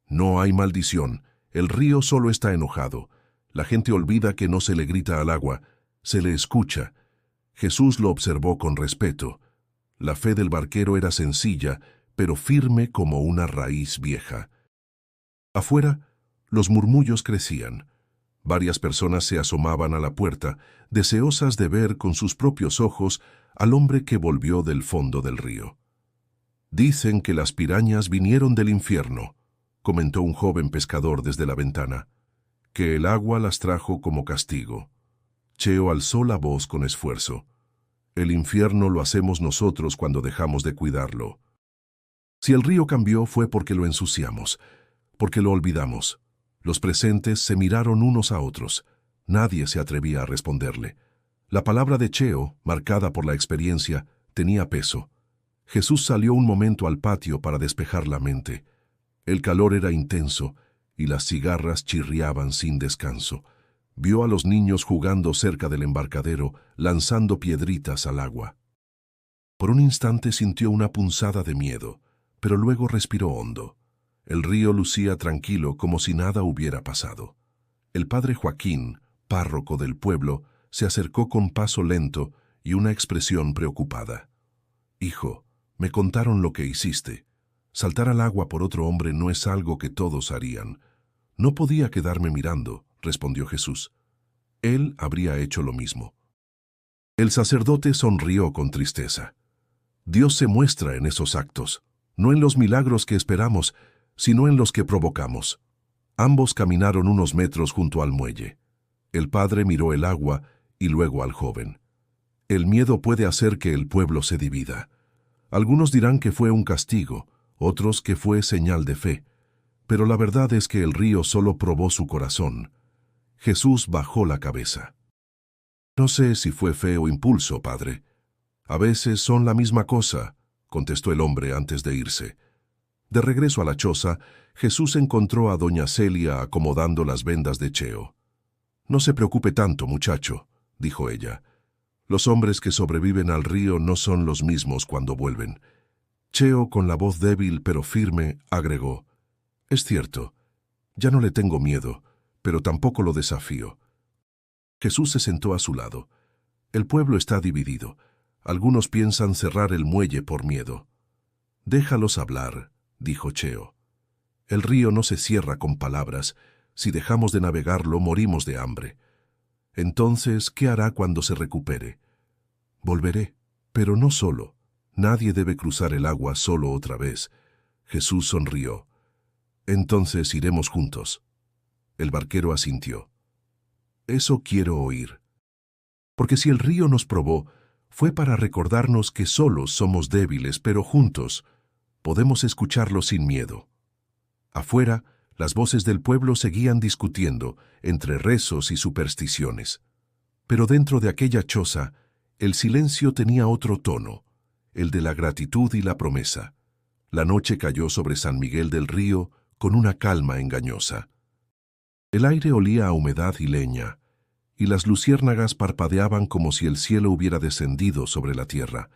No hay maldición, el río solo está enojado. La gente olvida que no se le grita al agua, se le escucha. Jesús lo observó con respeto. La fe del barquero era sencilla, pero firme como una raíz vieja. Afuera, los murmullos crecían. Varias personas se asomaban a la puerta, deseosas de ver con sus propios ojos al hombre que volvió del fondo del río. Dicen que las pirañas vinieron del infierno, comentó un joven pescador desde la ventana, que el agua las trajo como castigo. Cheo alzó la voz con esfuerzo. El infierno lo hacemos nosotros cuando dejamos de cuidarlo. Si el río cambió fue porque lo ensuciamos, porque lo olvidamos. Los presentes se miraron unos a otros. Nadie se atrevía a responderle. La palabra de Cheo, marcada por la experiencia, tenía peso. Jesús salió un momento al patio para despejar la mente. El calor era intenso y las cigarras chirriaban sin descanso. Vio a los niños jugando cerca del embarcadero, lanzando piedritas al agua. Por un instante sintió una punzada de miedo, pero luego respiró hondo. El río lucía tranquilo como si nada hubiera pasado. El padre Joaquín, párroco del pueblo, se acercó con paso lento y una expresión preocupada. «Hijo, me contaron lo que hiciste. Saltar al agua por otro hombre no es algo que todos harían. No podía quedarme mirando», respondió Jesús. Él habría hecho lo mismo. El sacerdote sonrió con tristeza. Dios se muestra en esos actos, no en los milagros que esperamos, sino en los que provocamos. Ambos caminaron unos metros junto al muelle. El padre miró el agua y luego al joven. El miedo puede hacer que el pueblo se divida. Algunos dirán que fue un castigo, otros que fue señal de fe. Pero la verdad es que el río solo probó su corazón. Jesús bajó la cabeza. «No sé si fue fe o impulso, padre. A veces son la misma cosa», contestó el hombre antes de irse. De regreso a la choza, Jesús encontró a doña Celia acomodando las vendas de Cheo. «No se preocupe tanto, muchacho», dijo ella. «Los hombres que sobreviven al río no son los mismos cuando vuelven». Cheo, con la voz débil pero firme, agregó: «Es cierto, ya no le tengo miedo, pero tampoco lo desafío». Jesús se sentó a su lado. «El pueblo está dividido. Algunos piensan cerrar el muelle por miedo». «Déjalos hablar», dijo Cheo. «El río no se cierra con palabras. Si dejamos de navegarlo, morimos de hambre. Entonces, ¿qué hará cuando se recupere?» «Volveré, pero no solo. Nadie debe cruzar el agua solo otra vez». Jesús sonrió. «Entonces iremos juntos». El barquero asintió. «Eso quiero oír. Porque si el río nos probó, fue para recordarnos que solos somos débiles, pero juntos podemos escucharlo sin miedo». Afuera, las voces del pueblo seguían discutiendo entre rezos y supersticiones. Pero dentro de aquella choza, el silencio tenía otro tono, el de la gratitud y la promesa. La noche cayó sobre San Miguel del Río con una calma engañosa. El aire olía a humedad y leña, y las luciérnagas parpadeaban como si el cielo hubiera descendido sobre la tierra.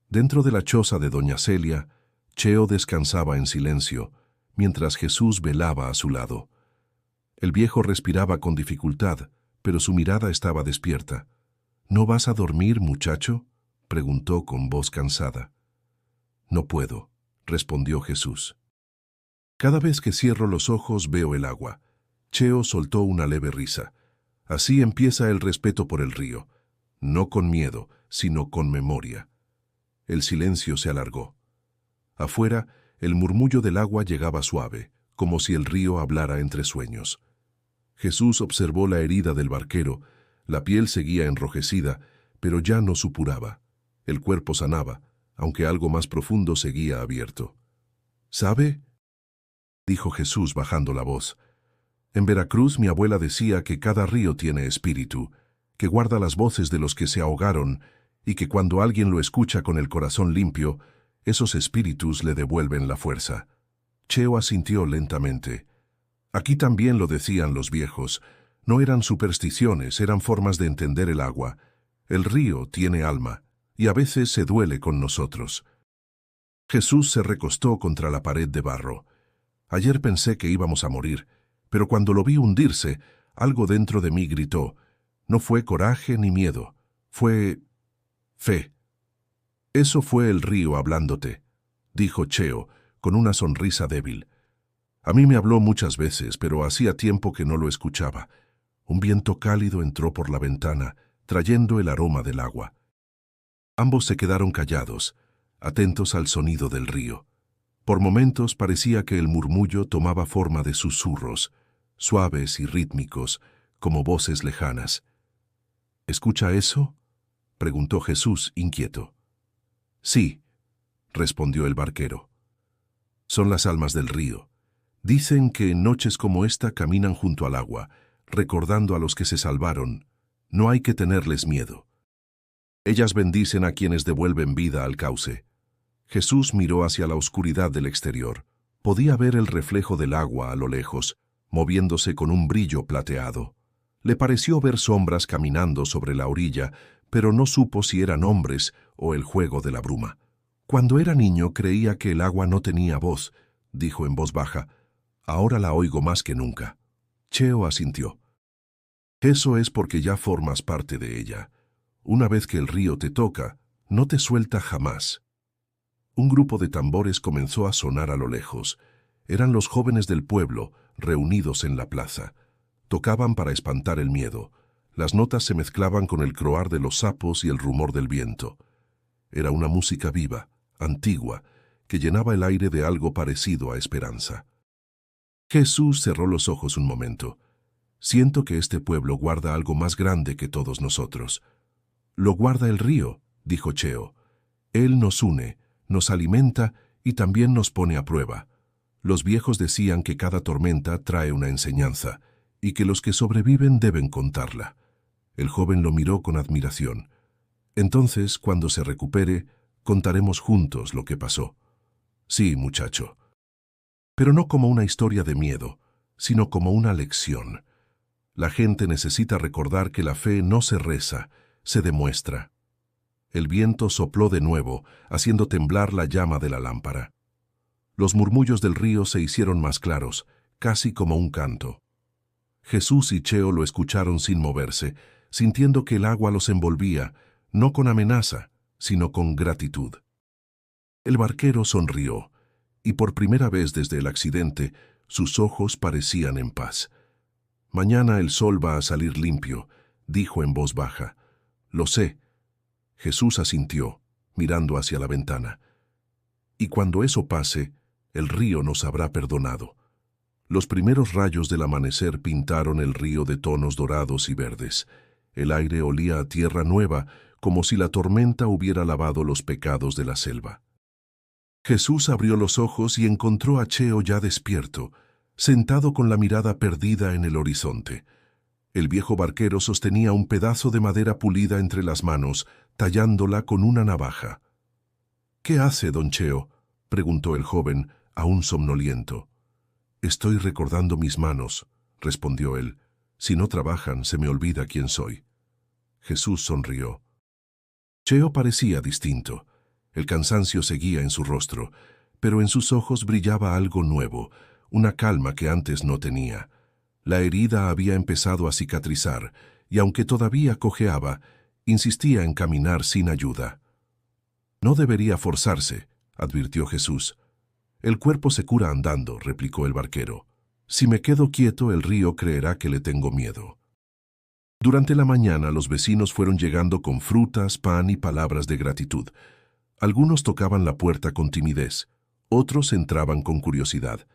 Dentro de la choza de doña Celia, Cheo descansaba en silencio, mientras Jesús velaba a su lado. El viejo respiraba con dificultad, pero su mirada estaba despierta. «¿No vas a dormir, muchacho?», preguntó con voz cansada. «No puedo», respondió Jesús. «Cada vez que cierro los ojos veo el agua». Cheo soltó una leve risa. «Así empieza el respeto por el río, no con miedo, sino con memoria». El silencio se alargó. Afuera, el murmullo del agua llegaba suave, como si el río hablara entre sueños. Jesús observó la herida del barquero. La piel seguía enrojecida, pero ya no supuraba. El cuerpo sanaba, aunque algo más profundo seguía abierto. «¿Sabe?», dijo Jesús bajando la voz. En Veracruz mi abuela decía que cada río tiene espíritu, que guarda las voces de los que se ahogaron y que cuando alguien lo escucha con el corazón limpio, esos espíritus le devuelven la fuerza. Cheo asintió lentamente. Aquí también lo decían los viejos. No eran supersticiones, eran formas de entender el agua. El río tiene alma, y a veces se duele con nosotros. Jesús se recostó contra la pared de barro. Ayer pensé que íbamos a morir, pero cuando lo vi hundirse, algo dentro de mí gritó. No fue coraje ni miedo, fue fe. Eso fue el río hablándote, dijo Cheo, con una sonrisa débil. A mí me habló muchas veces, pero hacía tiempo que no lo escuchaba. Un viento cálido entró por la ventana, trayendo el aroma del agua. Ambos se quedaron callados, atentos al sonido del río. Por momentos parecía que el murmullo tomaba forma de susurros, suaves y rítmicos, como voces lejanas. ¿Escucha eso?, preguntó Jesús, inquieto. Sí, respondió el barquero. Son las almas del río. Dicen que en noches como esta caminan junto al agua, recordando a los que se salvaron. No hay que tenerles miedo. Ellas bendicen a quienes devuelven vida al cauce. Jesús miró hacia la oscuridad del exterior. Podía ver el reflejo del agua a lo lejos, moviéndose con un brillo plateado. Le pareció ver sombras caminando sobre la orilla, pero no supo si eran hombres o el juego de la bruma. Cuando era niño creía que el agua no tenía voz, dijo en voz baja. Ahora la oigo más que nunca. Cheo asintió. Eso es porque ya formas parte de ella. Una vez que el río te toca, no te suelta jamás. Un grupo de tambores comenzó a sonar a lo lejos. Eran los jóvenes del pueblo, reunidos en la plaza. Tocaban para espantar el miedo. Las notas se mezclaban con el croar de los sapos y el rumor del viento. Era una música viva, antigua, que llenaba el aire de algo parecido a esperanza. Jesús cerró los ojos un momento. Siento que este pueblo guarda algo más grande que todos nosotros. Lo guarda el río, dijo Cheo. Él nos une, nos alimenta y también nos pone a prueba. Los viejos decían que cada tormenta trae una enseñanza y que los que sobreviven deben contarla. El joven lo miró con admiración. Entonces, cuando se recupere, contaremos juntos lo que pasó. Sí, muchacho. Pero no como una historia de miedo, sino como una lección. La gente necesita recordar que la fe no se reza, se demuestra. El viento sopló de nuevo, haciendo temblar la llama de la lámpara. Los murmullos del río se hicieron más claros, casi como un canto. Jesús y Cheo lo escucharon sin moverse, sintiendo que el agua los envolvía, no con amenaza, sino con gratitud. El barquero sonrió, y por primera vez desde el accidente, sus ojos parecían en paz. Mañana el sol va a salir limpio, dijo en voz baja. Lo sé. Jesús asintió, mirando hacia la ventana. Y cuando eso pase, el río nos habrá perdonado. Los primeros rayos del amanecer pintaron el río de tonos dorados y verdes. El aire olía a tierra nueva, como si la tormenta hubiera lavado los pecados de la selva. Jesús abrió los ojos y encontró a Cheo ya despierto, sentado con la mirada perdida en el horizonte. El viejo barquero sostenía un pedazo de madera pulida entre las manos, tallándola con una navaja. —¿Qué hace, don Cheo? —preguntó el joven, aún somnoliento. —Estoy recordando mis manos —respondió él—. Si no trabajan, se me olvida quién soy. Jesús sonrió. Cheo parecía distinto. El cansancio seguía en su rostro, pero en sus ojos brillaba algo nuevo, una calma que antes no tenía. La herida había empezado a cicatrizar, y aunque todavía cojeaba, insistía en caminar sin ayuda. No debería forzarse, advirtió Jesús. El cuerpo se cura andando, replicó el barquero. Si me quedo quieto, el río creerá que le tengo miedo. Durante la mañana los vecinos fueron llegando con frutas, pan y palabras de gratitud. Algunos tocaban la puerta con timidez, otros entraban con curiosidad.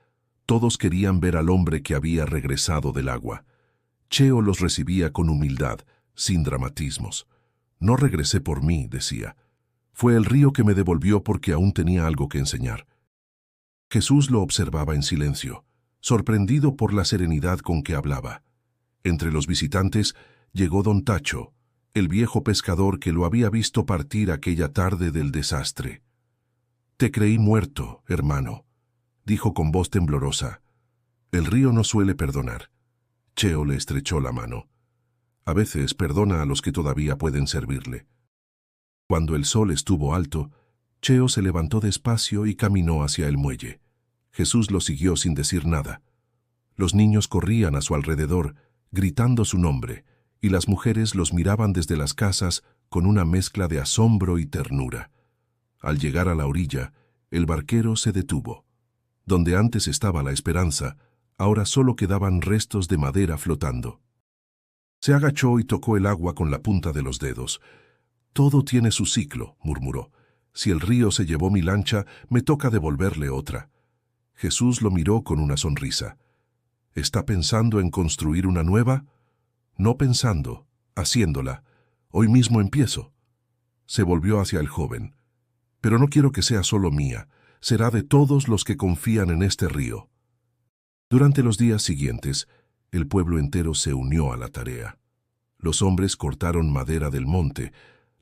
Todos querían ver al hombre que había regresado del agua. Cheo los recibía con humildad, sin dramatismos. No regresé por mí, decía. Fue el río que me devolvió porque aún tenía algo que enseñar. Jesús lo observaba en silencio. sorprendido por la serenidad con que hablaba. Entre los visitantes llegó don Tacho, el viejo pescador que lo había visto partir aquella tarde del desastre. «Te creí muerto, hermano», dijo con voz temblorosa. «El río no suele perdonar». Cheo le estrechó la mano. «A veces perdona a los que todavía pueden servirle». Cuando el sol estuvo alto, Cheo se levantó despacio y caminó hacia el muelle. Jesús lo siguió sin decir nada. Los niños corrían a su alrededor, gritando su nombre, y las mujeres los miraban desde las casas con una mezcla de asombro y ternura. Al llegar a la orilla, el barquero se detuvo. Donde antes estaba la esperanza, ahora solo quedaban restos de madera flotando. Se agachó y tocó el agua con la punta de los dedos. «Todo tiene su ciclo», murmuró. «Si el río se llevó mi lancha, me toca devolverle otra». Jesús lo miró con una sonrisa. «¿Está pensando en construir una nueva?» «No pensando, haciéndola. Hoy mismo empiezo». Se volvió hacia el joven. «Pero no quiero que sea solo mía, será de todos los que confían en este río». Durante los días siguientes, el pueblo entero se unió a la tarea. Los hombres cortaron madera del monte,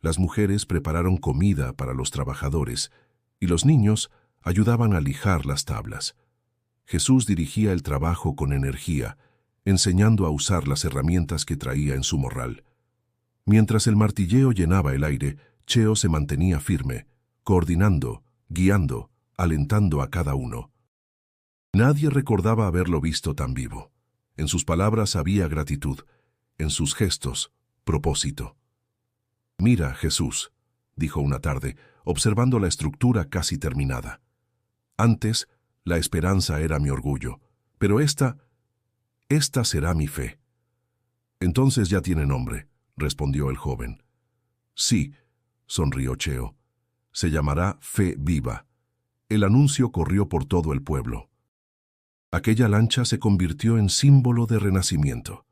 las mujeres prepararon comida para los trabajadores y los niños ayudaban a lijar las tablas. Jesús dirigía el trabajo con energía, enseñando a usar las herramientas que traía en su morral. Mientras el martilleo llenaba el aire, Cheo se mantenía firme, coordinando, guiando, alentando a cada uno. Nadie recordaba haberlo visto tan vivo. En sus palabras había gratitud, en sus gestos, propósito. «Mira, Jesús», dijo una tarde, observando la estructura casi terminada. «Antes, la esperanza era mi orgullo, pero esta será mi fe». «Entonces ya tiene nombre», respondió el joven. «Sí», sonrió Cheo. «Se llamará Fe Viva». El anuncio corrió por todo el pueblo. Aquella lancha se convirtió en símbolo de renacimiento.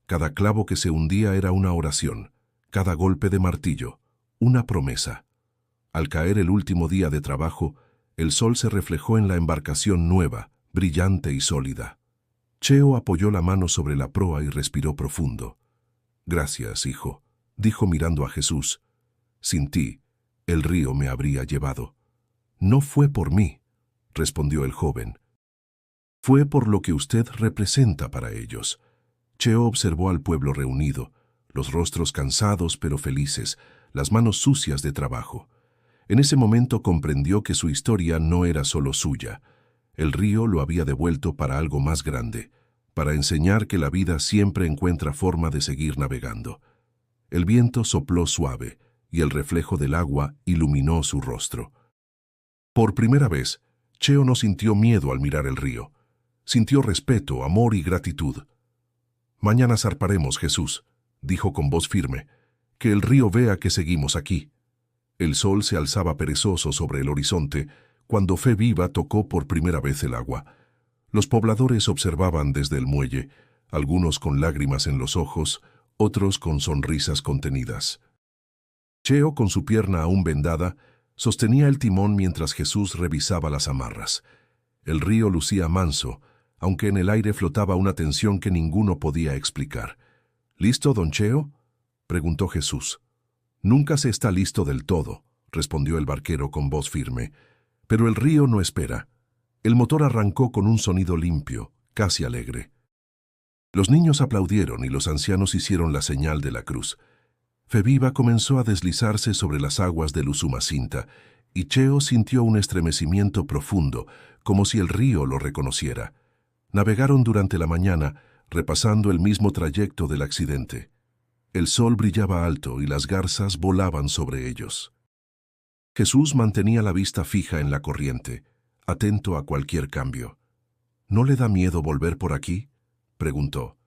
Cada clavo que se hundía era una oración, cada golpe de martillo, una promesa. Al caer el último día de trabajo, el sol se reflejó en la embarcación nueva, brillante y sólida. Cheo apoyó la mano sobre la proa y respiró profundo. «Gracias, hijo», dijo mirando a Jesús. «Sin ti, el río me habría llevado». «No fue por mí», respondió el joven. «Fue por lo que usted representa para ellos». Cheo observó al pueblo reunido, los rostros cansados pero felices, las manos sucias de trabajo. En ese momento comprendió que su historia no era solo suya. El río lo había devuelto para algo más grande, para enseñar que la vida siempre encuentra forma de seguir navegando. El viento sopló suave, y el reflejo del agua iluminó su rostro. Por primera vez, Cheo no sintió miedo al mirar el río. Sintió respeto, amor y gratitud. «Mañana zarparemos, Jesús», dijo con voz firme. «Que el río vea que seguimos aquí». El sol se alzaba perezoso sobre el horizonte cuando Fe Viva tocó por primera vez el agua. Los pobladores observaban desde el muelle, algunos con lágrimas en los ojos, otros con sonrisas contenidas. Cheo, con su pierna aún vendada, sostenía el timón mientras Jesús revisaba las amarras. El río lucía manso, aunque en el aire flotaba una tensión que ninguno podía explicar. «¿Listo, don Cheo?», preguntó Jesús. «Nunca se está listo del todo», respondió el barquero con voz firme. «Pero el río no espera». El motor arrancó con un sonido limpio, casi alegre. Los niños aplaudieron y los ancianos hicieron la señal de la cruz. Fe Viva comenzó a deslizarse sobre las aguas del Usumacinta, y Cheo sintió un estremecimiento profundo, como si el río lo reconociera. Navegaron durante la mañana, repasando el mismo trayecto del accidente. El sol brillaba alto y las garzas volaban sobre ellos. Jesús mantenía la vista fija en la corriente, atento a cualquier cambio. «¿No le da miedo volver por aquí?», preguntó.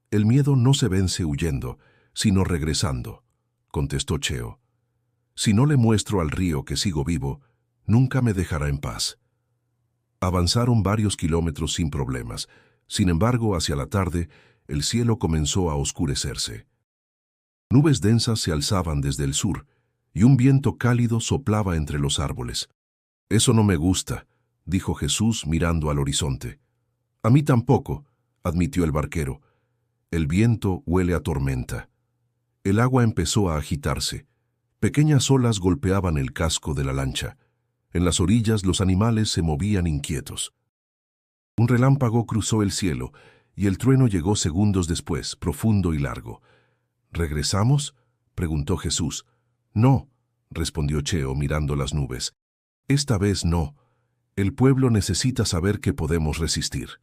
«El miedo no se vence huyendo, sino regresando», contestó Cheo. «Si no le muestro al río que sigo vivo, nunca me dejará en paz». Avanzaron varios kilómetros sin problemas. Sin embargo, hacia la tarde, el cielo comenzó a oscurecerse. Nubes densas se alzaban desde el sur, y un viento cálido soplaba entre los árboles. «Eso no me gusta», dijo Jesús mirando al horizonte. A mí tampoco, admitió el barquero. El viento huele a tormenta. El agua empezó a agitarse. Pequeñas olas golpeaban el casco de la lancha. En las orillas los animales se movían inquietos. Un relámpago cruzó el cielo y el trueno llegó segundos después, profundo y largo. ¿Regresamos?, preguntó Jesús. No, respondió Cheo mirando las nubes. Esta vez no. El pueblo necesita saber que podemos resistir.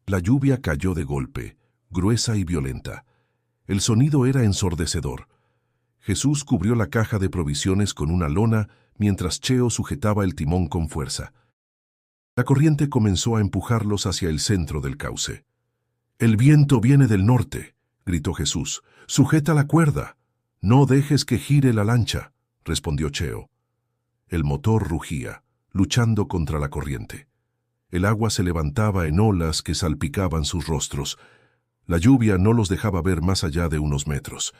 La lluvia cayó de golpe, gruesa y violenta. El sonido era ensordecedor. Jesús cubrió la caja de provisiones con una lona mientras Cheo sujetaba el timón con fuerza. La corriente comenzó a empujarlos hacia el centro del cauce. «El viento viene del norte», gritó Jesús. «Sujeta la cuerda». «No dejes que gire la lancha», respondió Cheo. El motor rugía, luchando contra la corriente. El agua se levantaba en olas que salpicaban sus rostros. La lluvia no los dejaba ver más allá de unos metros.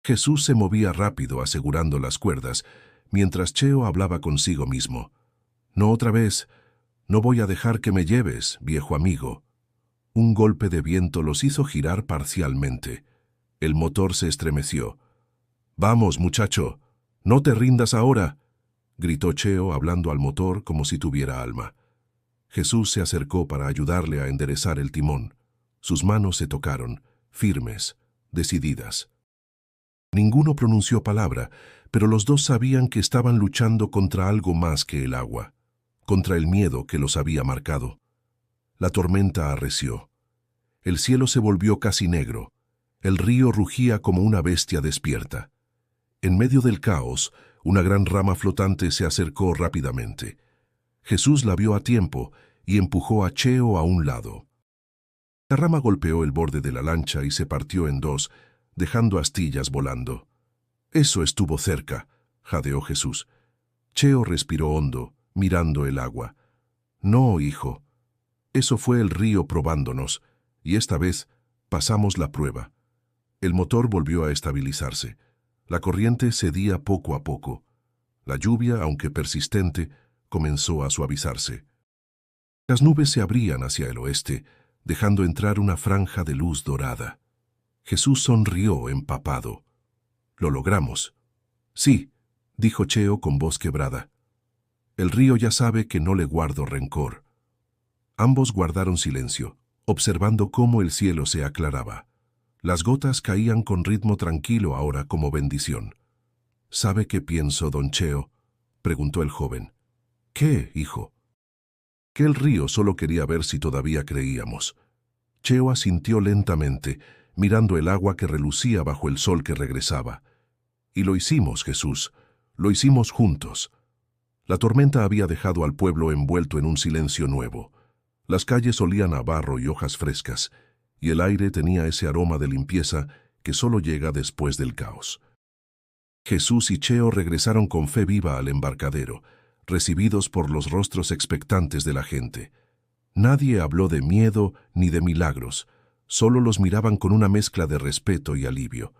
Jesús se movía rápido asegurando las cuerdas, mientras Cheo hablaba consigo mismo. «No otra vez. No voy a dejar que me lleves, viejo amigo». Un golpe de viento los hizo girar parcialmente. El motor se estremeció. «Vamos, muchacho. No te rindas ahora», gritó Cheo hablando al motor como si tuviera alma. Jesús se acercó para ayudarle a enderezar el timón. Sus manos se tocaron, firmes, decididas. Ninguno pronunció palabra, pero los dos sabían que estaban luchando contra algo más que el agua, contra el miedo que los había marcado. La tormenta arreció. El cielo se volvió casi negro. El río rugía como una bestia despierta. En medio del caos, una gran rama flotante se acercó rápidamente. Jesús la vio a tiempo y empujó a Cheo a un lado. La rama golpeó el borde de la lancha y se partió en dos, dejando astillas volando. «Eso estuvo cerca», jadeó Jesús. Cheo respiró hondo, mirando el agua. «No, hijo. Eso fue el río probándonos, y esta vez pasamos la prueba». El motor volvió a estabilizarse. La corriente cedía poco a poco. La lluvia, aunque persistente, comenzó a suavizarse. Las nubes se abrían hacia el oeste, dejando entrar una franja de luz dorada. Jesús sonrió empapado. «Lo logramos». «Sí», dijo Cheo con voz quebrada. «El río ya sabe que no le guardo rencor». Ambos guardaron silencio, observando cómo el cielo se aclaraba. Las gotas caían con ritmo tranquilo ahora como bendición. «¿Sabe qué pienso, don Cheo?», preguntó el joven. «¿Qué, hijo?» «Que el río solo quería ver si todavía creíamos». Cheo asintió lentamente, mirando el agua que relucía bajo el sol que regresaba. «Y lo hicimos, Jesús. Lo hicimos juntos». La tormenta había dejado al pueblo envuelto en un silencio nuevo. Las calles olían a barro y hojas frescas, y el aire tenía ese aroma de limpieza que solo llega después del caos. Jesús y Cheo regresaron con fe viva al embarcadero, recibidos por los rostros expectantes de la gente. Nadie habló de miedo ni de milagros, solo los miraban con una mezcla de respeto y alivio.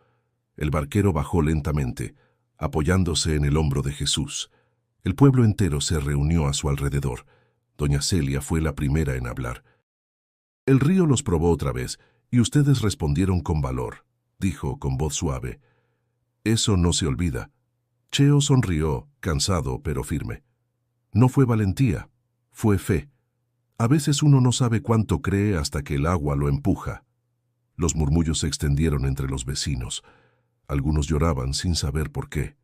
El barquero bajó lentamente, apoyándose en el hombro de Jesús. El pueblo entero se reunió a su alrededor. Doña Celia fue la primera en hablar. «El río los probó otra vez, y ustedes respondieron con valor», dijo con voz suave. «Eso no se olvida». Cheo sonrió, cansado pero firme. «No fue valentía, fue fe. A veces uno no sabe cuánto cree hasta que el agua lo empuja». Los murmullos se extendieron entre los vecinos. Algunos lloraban sin saber por qué.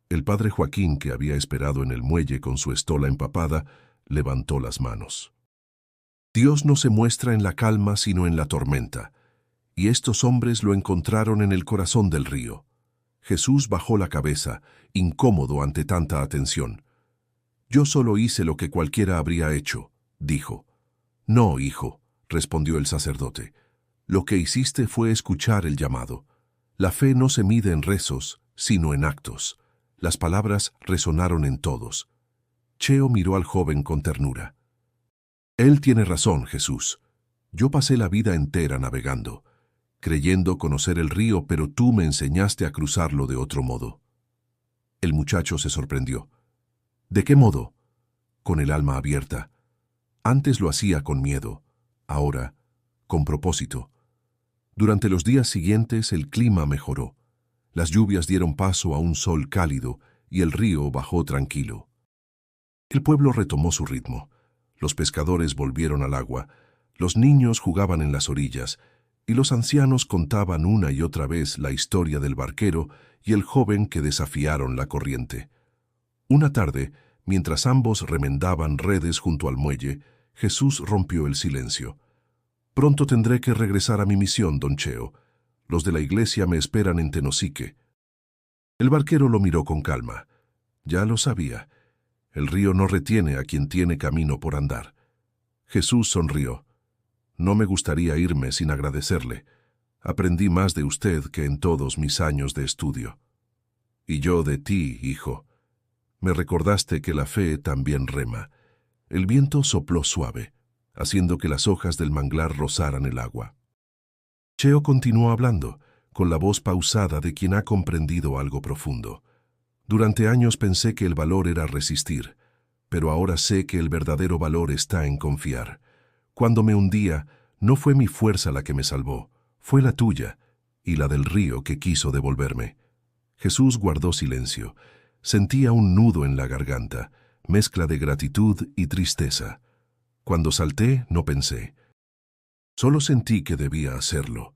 El padre Joaquín, que había esperado en el muelle con su estola empapada, levantó las manos. «Dios no se muestra en la calma sino en la tormenta, y estos hombres lo encontraron en el corazón del río». Jesús bajó la cabeza, incómodo ante tanta atención. «Yo solo hice lo que cualquiera habría hecho», dijo. «No, hijo», respondió el sacerdote. «Lo que hiciste fue escuchar el llamado. La fe no se mide en rezos, sino en actos». Las palabras resonaron en todos. Cheo miró al joven con ternura. «Él tiene razón, Jesús. Yo pasé la vida entera navegando, creyendo conocer el río, pero tú me enseñaste a cruzarlo de otro modo». El muchacho se sorprendió. «¿De qué modo?». «Con el alma abierta. Antes lo hacía con miedo, ahora con propósito. Durante los días siguientes el clima mejoró. Las lluvias dieron paso a un sol cálido y el río bajó tranquilo. El pueblo retomó su ritmo. Los pescadores volvieron al agua, los niños jugaban en las orillas y los ancianos contaban una y otra vez la historia del barquero y el joven que desafiaron la corriente. Una tarde, mientras ambos remendaban redes junto al muelle, Jesús rompió el silencio. «Pronto tendré que regresar a mi misión, don Cheo. Los de la iglesia me esperan en Tenosique». El barquero lo miró con calma. Ya lo sabía. El río no retiene a quien tiene camino por andar. Jesús sonrió. «No me gustaría irme sin agradecerle. Aprendí más de usted que en todos mis años de estudio. Y yo de ti, hijo. Me recordaste que la fe también rema». El viento sopló suave, haciendo que las hojas del manglar rozaran el agua. Cheo continuó hablando, con la voz pausada de quien ha comprendido algo profundo. «Durante años pensé que el valor era resistir, pero ahora sé que el verdadero valor está en confiar. Cuando me hundía, no fue mi fuerza la que me salvó, fue la tuya y la del río que quiso devolverme». Jesús guardó silencio. Sentía un nudo en la garganta, mezcla de gratitud y tristeza. Cuando salté, no pensé. Solo sentí que debía hacerlo.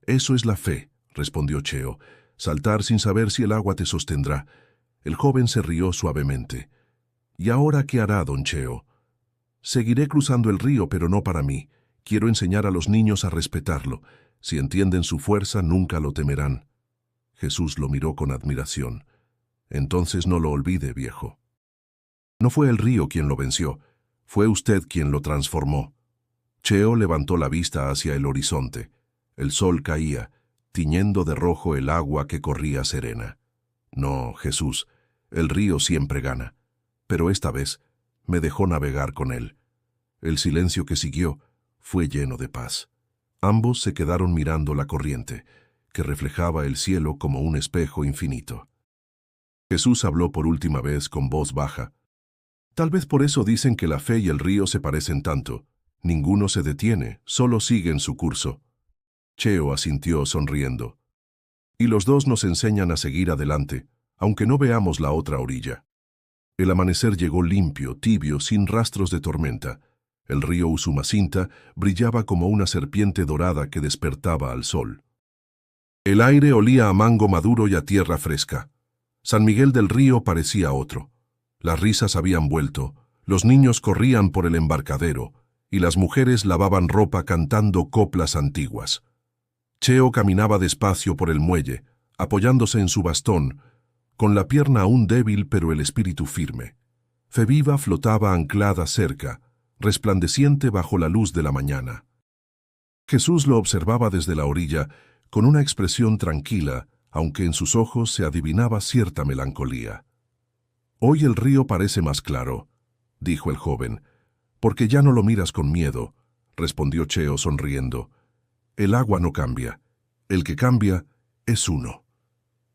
«Eso es la fe», respondió Cheo, «saltar sin saber si el agua te sostendrá». El joven se rió suavemente. «¿Y ahora qué hará, don Cheo?» «Seguiré cruzando el río, pero no para mí. Quiero enseñar a los niños a respetarlo. Si entienden su fuerza, nunca lo temerán». Jesús lo miró con admiración. «Entonces no lo olvide, viejo. No fue el río quien lo venció, fue usted quien lo transformó». Cheo levantó la vista hacia el horizonte. El sol caía, tiñendo de rojo el agua que corría serena. «No, Jesús, el río siempre gana, pero esta vez me dejó navegar con él». El silencio que siguió fue lleno de paz. Ambos se quedaron mirando la corriente, que reflejaba el cielo como un espejo infinito. Jesús habló por última vez con voz baja. «Tal vez por eso dicen que la fe y el río se parecen tanto. Ninguno se detiene, solo siguen su curso». Cheo asintió sonriendo. «Y los dos nos enseñan a seguir adelante, aunque no veamos la otra orilla». El amanecer llegó limpio, tibio, sin rastros de tormenta. El río Usumacinta brillaba como una serpiente dorada que despertaba al sol. El aire olía a mango maduro y a tierra fresca. San Miguel del Río parecía otro. Las risas habían vuelto, los niños corrían por el embarcadero y las mujeres lavaban ropa cantando coplas antiguas. Cheo caminaba despacio por el muelle, apoyándose en su bastón, con la pierna aún débil pero el espíritu firme. Feviva flotaba anclada cerca, resplandeciente bajo la luz de la mañana. Jesús lo observaba desde la orilla con una expresión tranquila, aunque en sus ojos se adivinaba cierta melancolía. «Hoy el río parece más claro», dijo el joven. «Porque ya no lo miras con miedo», respondió Cheo sonriendo. «El agua no cambia. El que cambia es uno».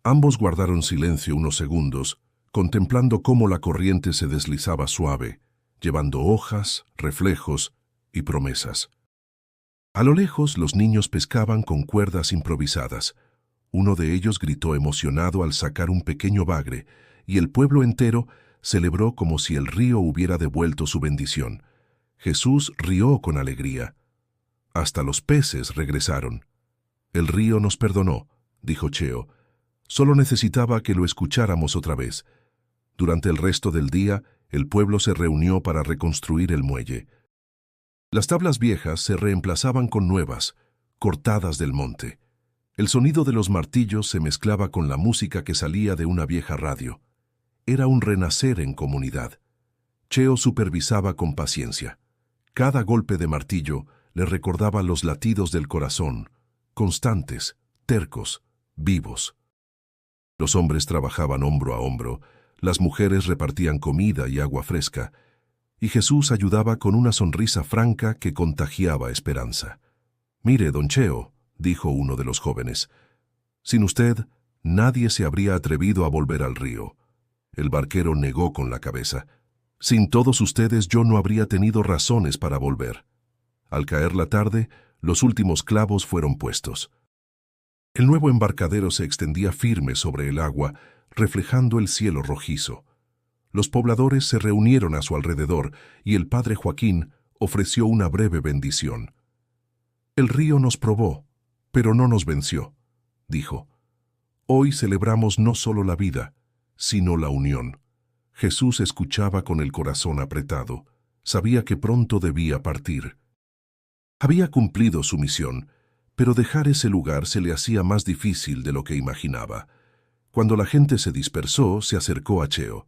Ambos guardaron silencio unos segundos, contemplando cómo la corriente se deslizaba suave, llevando hojas, reflejos y promesas. A lo lejos los niños pescaban con cuerdas improvisadas. Uno de ellos gritó emocionado al sacar un pequeño bagre, y el pueblo entero celebró como si el río hubiera devuelto su bendición. Jesús rió con alegría. Hasta los peces regresaron. «El río nos perdonó», dijo Cheo. «Solo necesitaba que lo escucháramos otra vez». Durante el resto del día, el pueblo se reunió para reconstruir el muelle. Las tablas viejas se reemplazaban con nuevas, cortadas del monte. El sonido de los martillos se mezclaba con la música que salía de una vieja radio. Era un renacer en comunidad. Cheo supervisaba con paciencia. Cada golpe de martillo le recordaba los latidos del corazón, constantes, tercos, vivos. Los hombres trabajaban hombro a hombro, las mujeres repartían comida y agua fresca, y Jesús ayudaba con una sonrisa franca que contagiaba esperanza. «Mire, don Cheo», dijo uno de los jóvenes, «sin usted, nadie se habría atrevido a volver al río». El barquero negó con la cabeza. Sin todos ustedes yo no habría tenido razones para volver. Al caer la tarde, los últimos clavos fueron puestos. El nuevo embarcadero se extendía firme sobre el agua, reflejando el cielo rojizo. Los pobladores se reunieron a su alrededor y el padre Joaquín ofreció una breve bendición. El río nos probó, pero no nos venció, dijo. Hoy celebramos no solo la vida, sino la unión. Jesús escuchaba con el corazón apretado. Sabía que pronto debía partir. Había cumplido su misión, pero dejar ese lugar se le hacía más difícil de lo que imaginaba. Cuando la gente se dispersó, se acercó a Cheo.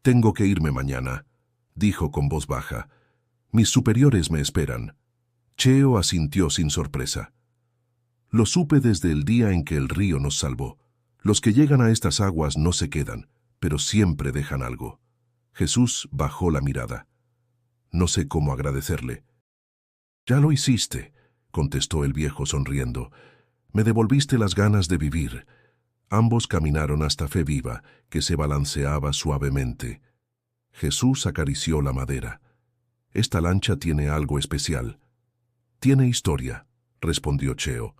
«Tengo que irme mañana», dijo con voz baja. «Mis superiores me esperan». Cheo asintió sin sorpresa. «Lo supe desde el día en que el río nos salvó. Los que llegan a estas aguas no se quedan, pero siempre dejan algo». Jesús bajó la mirada. «No sé cómo agradecerle». «Ya lo hiciste», contestó el viejo sonriendo. «Me devolviste las ganas de vivir». Ambos caminaron hasta Fe Viva, que se balanceaba suavemente. Jesús acarició la madera. «Esta lancha tiene algo especial». «Tiene historia», respondió Cheo.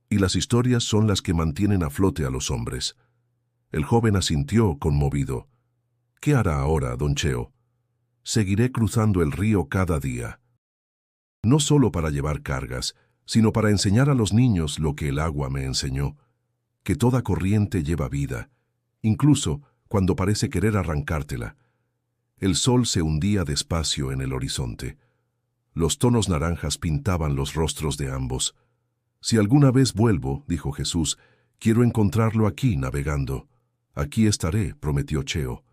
«Y las historias son las que mantienen a flote a los hombres». El joven asintió, conmovido. «¿Qué hará ahora, don Cheo?» «Seguiré cruzando el río cada día. No solo para llevar cargas, sino para enseñar a los niños lo que el agua me enseñó, que toda corriente lleva vida, incluso cuando parece querer arrancártela». El sol se hundía despacio en el horizonte. Los tonos naranjas pintaban los rostros de ambos. «Si alguna vez vuelvo», dijo Jesús, «quiero encontrarlo aquí navegando». «Aquí estaré», prometió Cheo.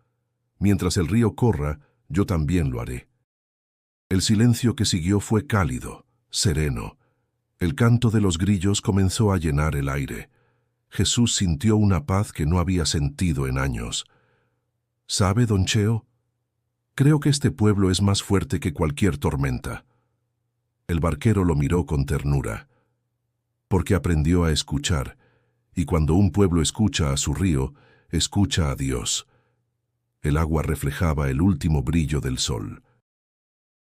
«Mientras el río corra, yo también lo haré». El silencio que siguió fue cálido, sereno. El canto de los grillos comenzó a llenar el aire. Jesús sintió una paz que no había sentido en años. «¿Sabe, don Cheo? Creo que este pueblo es más fuerte que cualquier tormenta». El barquero lo miró con ternura. «Porque aprendió a escuchar, y cuando un pueblo escucha a su río, escucha a Dios». El agua reflejaba el último brillo del sol.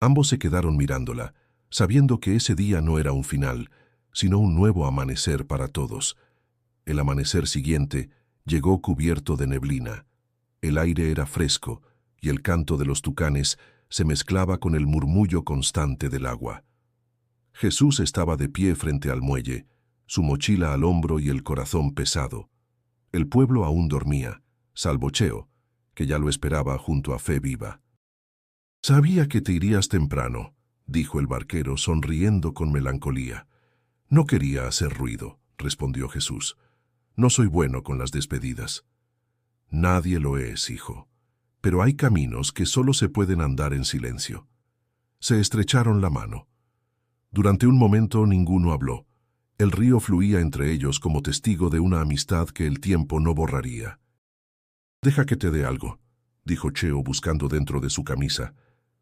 Ambos se quedaron mirándola, sabiendo que ese día no era un final, sino un nuevo amanecer para todos. El amanecer siguiente llegó cubierto de neblina. El aire era fresco, y el canto de los tucanes se mezclaba con el murmullo constante del agua. Jesús estaba de pie frente al muelle, su mochila al hombro y el corazón pesado. El pueblo aún dormía, salvo Cheo, que ya lo esperaba junto a Fe Viva. «Sabía que te irías temprano», dijo el barquero sonriendo con melancolía. «No quería hacer ruido», respondió Jesús. «No soy bueno con las despedidas». «Nadie lo es, hijo. Pero hay caminos que solo se pueden andar en silencio». Se estrecharon la mano. Durante un momento ninguno habló. El río fluía entre ellos como testigo de una amistad que el tiempo no borraría. «Deja que te dé algo», dijo Cheo buscando dentro de su camisa.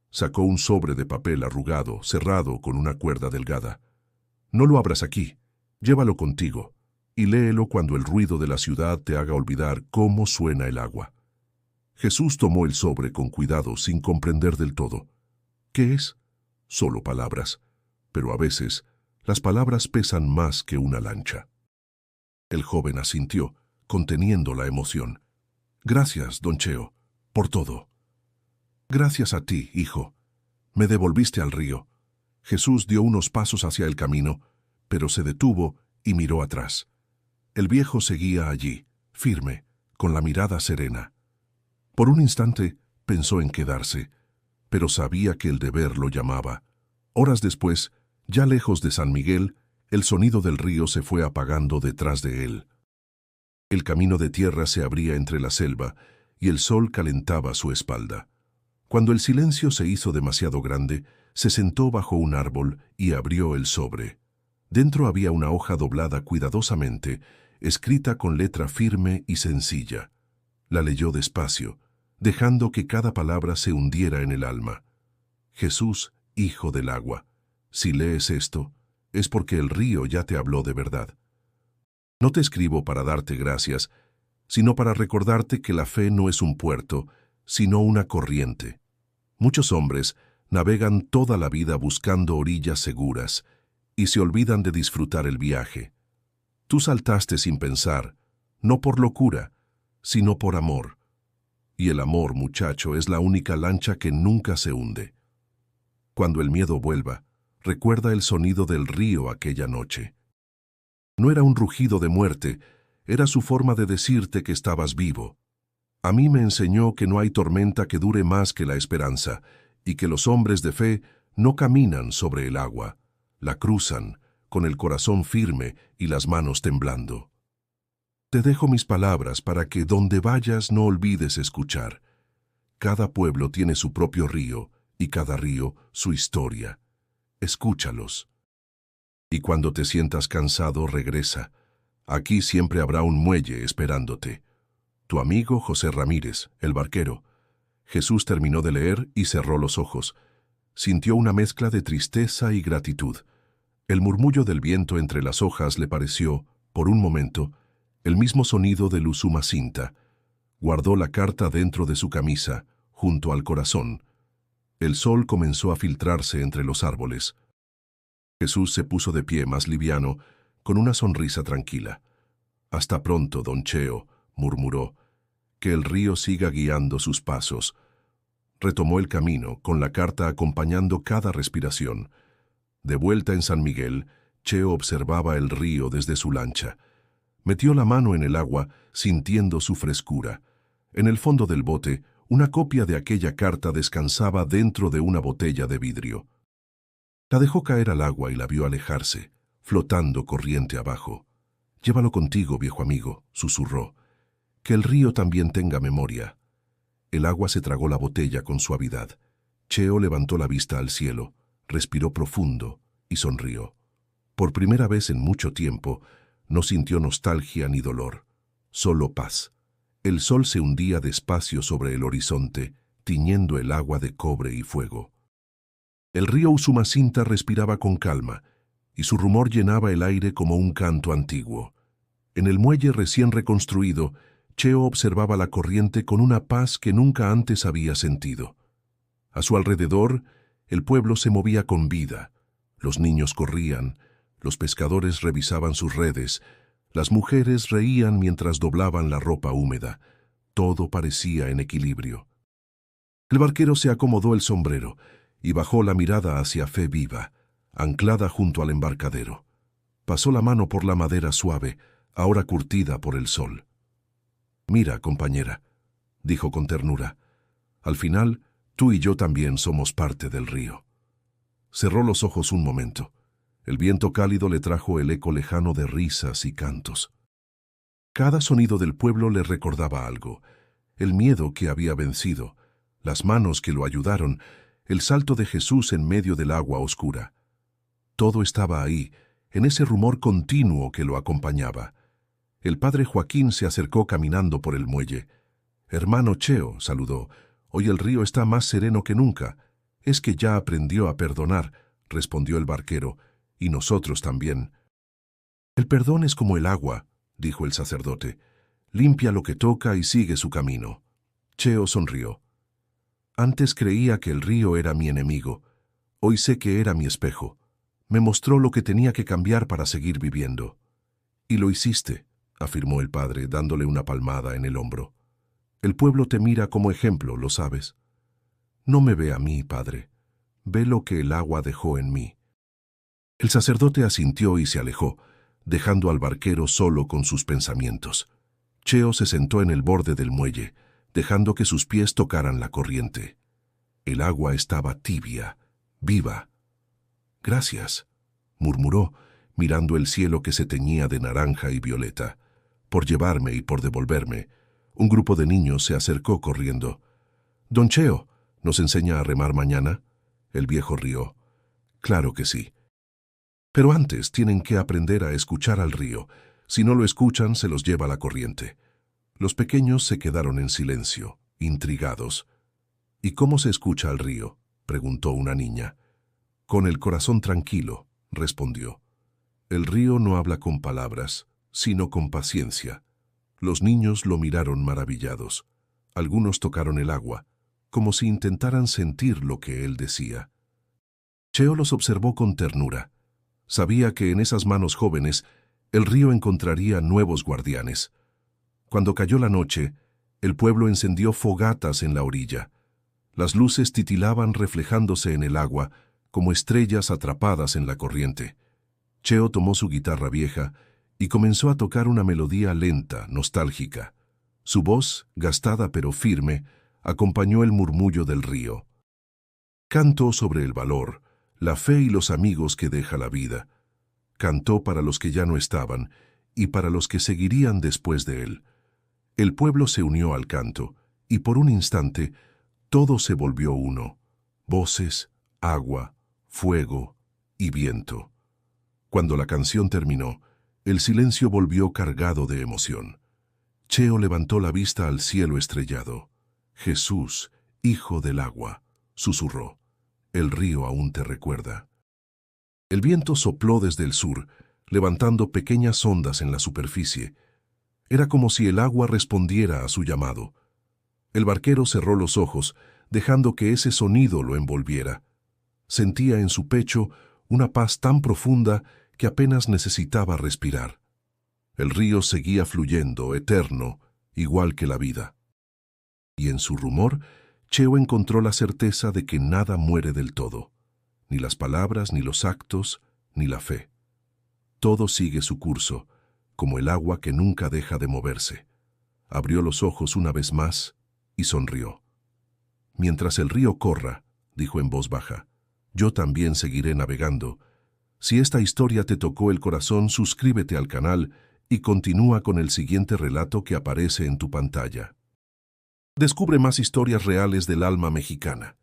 Sacó un sobre de papel arrugado, cerrado con una cuerda delgada. «No lo abras aquí, llévalo contigo, y léelo cuando el ruido de la ciudad te haga olvidar cómo suena el agua». Jesús tomó el sobre con cuidado sin comprender del todo. «¿Qué es?» «Solo palabras, pero a veces las palabras pesan más que una lancha». El joven asintió, conteniendo la emoción. «Gracias, don Cheo, por todo». «Gracias a ti, hijo. Me devolviste al río». Jesús dio unos pasos hacia el camino, pero se detuvo y miró atrás. El viejo seguía allí, firme, con la mirada serena. Por un instante pensó en quedarse, pero sabía que el deber lo llamaba. Horas después, ya lejos de San Miguel, el sonido del río se fue apagando detrás de él. El camino de tierra se abría entre la selva y el sol calentaba su espalda. Cuando el silencio se hizo demasiado grande, se sentó bajo un árbol y abrió el sobre. Dentro había una hoja doblada cuidadosamente, escrita con letra firme y sencilla. La leyó despacio, dejando que cada palabra se hundiera en el alma. «Jesús, hijo del agua, si lees esto, es porque el río ya te habló de verdad. No te escribo para darte gracias, sino para recordarte que la fe no es un puerto, sino una corriente. Muchos hombres navegan toda la vida buscando orillas seguras y se olvidan de disfrutar el viaje. Tú saltaste sin pensar, no por locura, sino por amor. Y el amor, muchacho, es la única lancha que nunca se hunde. Cuando el miedo vuelva, recuerda el sonido del río aquella noche. No era un rugido de muerte, era su forma de decirte que estabas vivo. A mí me enseñó que no hay tormenta que dure más que la esperanza, y que los hombres de fe no caminan sobre el agua, la cruzan, con el corazón firme y las manos temblando. Te dejo mis palabras para que donde vayas no olvides escuchar. Cada pueblo tiene su propio río, y cada río su historia. Escúchalos. Y cuando te sientas cansado, regresa. Aquí siempre habrá un muelle esperándote. Tu amigo José Ramírez, el barquero. Jesús terminó de leer y cerró los ojos. Sintió una mezcla de tristeza y gratitud. El murmullo del viento entre las hojas le pareció, por un momento, el mismo sonido de Usumacinta. Guardó la carta dentro de su camisa, junto al corazón. El sol comenzó a filtrarse entre los árboles. Jesús se puso de pie más liviano, con una sonrisa tranquila. «Hasta pronto, don Cheo», murmuró. «Que el río siga guiando sus pasos». Retomó el camino, con la carta acompañando cada respiración. De vuelta en San Miguel, Cheo observaba el río desde su lancha. Metió la mano en el agua, sintiendo su frescura. En el fondo del bote, una copia de aquella carta descansaba dentro de una botella de vidrio. La dejó caer al agua y la vio alejarse, flotando corriente abajo. «Llévalo contigo, viejo amigo», susurró. «Que el río también tenga memoria». El agua se tragó la botella con suavidad. Cheo levantó la vista al cielo, respiró profundo y sonrió. Por primera vez en mucho tiempo, no sintió nostalgia ni dolor, solo paz. El sol se hundía despacio sobre el horizonte, tiñendo el agua de cobre y fuego. El río Usumacinta respiraba con calma, y su rumor llenaba el aire como un canto antiguo. En el muelle recién reconstruido, Cheo observaba la corriente con una paz que nunca antes había sentido. A su alrededor, el pueblo se movía con vida. Los niños corrían, los pescadores revisaban sus redes, las mujeres reían mientras doblaban la ropa húmeda. Todo parecía en equilibrio. El barquero se acomodó el sombrero y bajó la mirada hacia Fe Viva, anclada junto al embarcadero. Pasó la mano por la madera suave, ahora curtida por el sol. «Mira, compañera», dijo con ternura, «al final, tú y yo también somos parte del río». Cerró los ojos un momento. El viento cálido le trajo el eco lejano de risas y cantos. Cada sonido del pueblo le recordaba algo: el miedo que había vencido, las manos que lo ayudaron, el salto de Jesús en medio del agua oscura. Todo estaba ahí, en ese rumor continuo que lo acompañaba. El padre Joaquín se acercó caminando por el muelle. «Hermano Cheo», saludó, «hoy el río está más sereno que nunca». «Es que ya aprendió a perdonar», respondió el barquero, «y nosotros también». «El perdón es como el agua», dijo el sacerdote. «Limpia lo que toca y sigue su camino». Cheo sonrió. «Antes creía que el río era mi enemigo. Hoy sé que era mi espejo. Me mostró lo que tenía que cambiar para seguir viviendo». «Y lo hiciste», afirmó el padre, dándole una palmada en el hombro. «El pueblo te mira como ejemplo, ¿lo sabes? No me ve a mí, padre. Ve lo que el agua dejó en mí». El sacerdote asintió y se alejó, dejando al barquero solo con sus pensamientos. Cheo se sentó en el borde del muelle, dejando que sus pies tocaran la corriente. El agua estaba tibia, viva. «Gracias», murmuró, mirando el cielo que se teñía de naranja y violeta. «Por llevarme y por devolverme». Un grupo de niños se acercó corriendo. «Don Cheo, ¿nos enseña a remar mañana?». El viejo rió. «Claro que sí. Pero antes tienen que aprender a escuchar al río. Si no lo escuchan, se los lleva la corriente». Los pequeños se quedaron en silencio, intrigados. «¿Y cómo se escucha al río?», preguntó una niña. «Con el corazón tranquilo», respondió. «El río no habla con palabras, sino con paciencia». Los niños lo miraron maravillados. Algunos tocaron el agua, como si intentaran sentir lo que él decía. Cheo los observó con ternura. Sabía que en esas manos jóvenes el río encontraría nuevos guardianes. Cuando cayó la noche, el pueblo encendió fogatas en la orilla. Las luces titilaban reflejándose en el agua, como estrellas atrapadas en la corriente. Cheo tomó su guitarra vieja y comenzó a tocar una melodía lenta, nostálgica. Su voz, gastada pero firme, acompañó el murmullo del río. Cantó sobre el valor, la fe y los amigos que deja la vida. Cantó para los que ya no estaban y para los que seguirían después de él. El pueblo se unió al canto y por un instante todo se volvió uno: voces, agua, fuego y viento. Cuando la canción terminó, el silencio volvió cargado de emoción. Cheo levantó la vista al cielo estrellado. Jesús, hijo del agua, susurró. El río aún te recuerda. El viento sopló desde el sur, levantando pequeñas ondas en la superficie. Era como si el agua respondiera a su llamado. El barquero cerró los ojos, dejando que ese sonido lo envolviera. Sentía en su pecho una paz tan profunda que apenas necesitaba respirar. El río seguía fluyendo, eterno, igual que la vida. Y en su rumor, Cheo encontró la certeza de que nada muere del todo. Ni las palabras, ni los actos, ni la fe. Todo sigue su curso, como el agua que nunca deja de moverse. Abrió los ojos una vez más y sonrió. Mientras el río corra, dijo en voz baja, yo también seguiré navegando. Si esta historia te tocó el corazón, suscríbete al canal y continúa con el siguiente relato que aparece en tu pantalla. Descubre más historias reales del alma mexicana.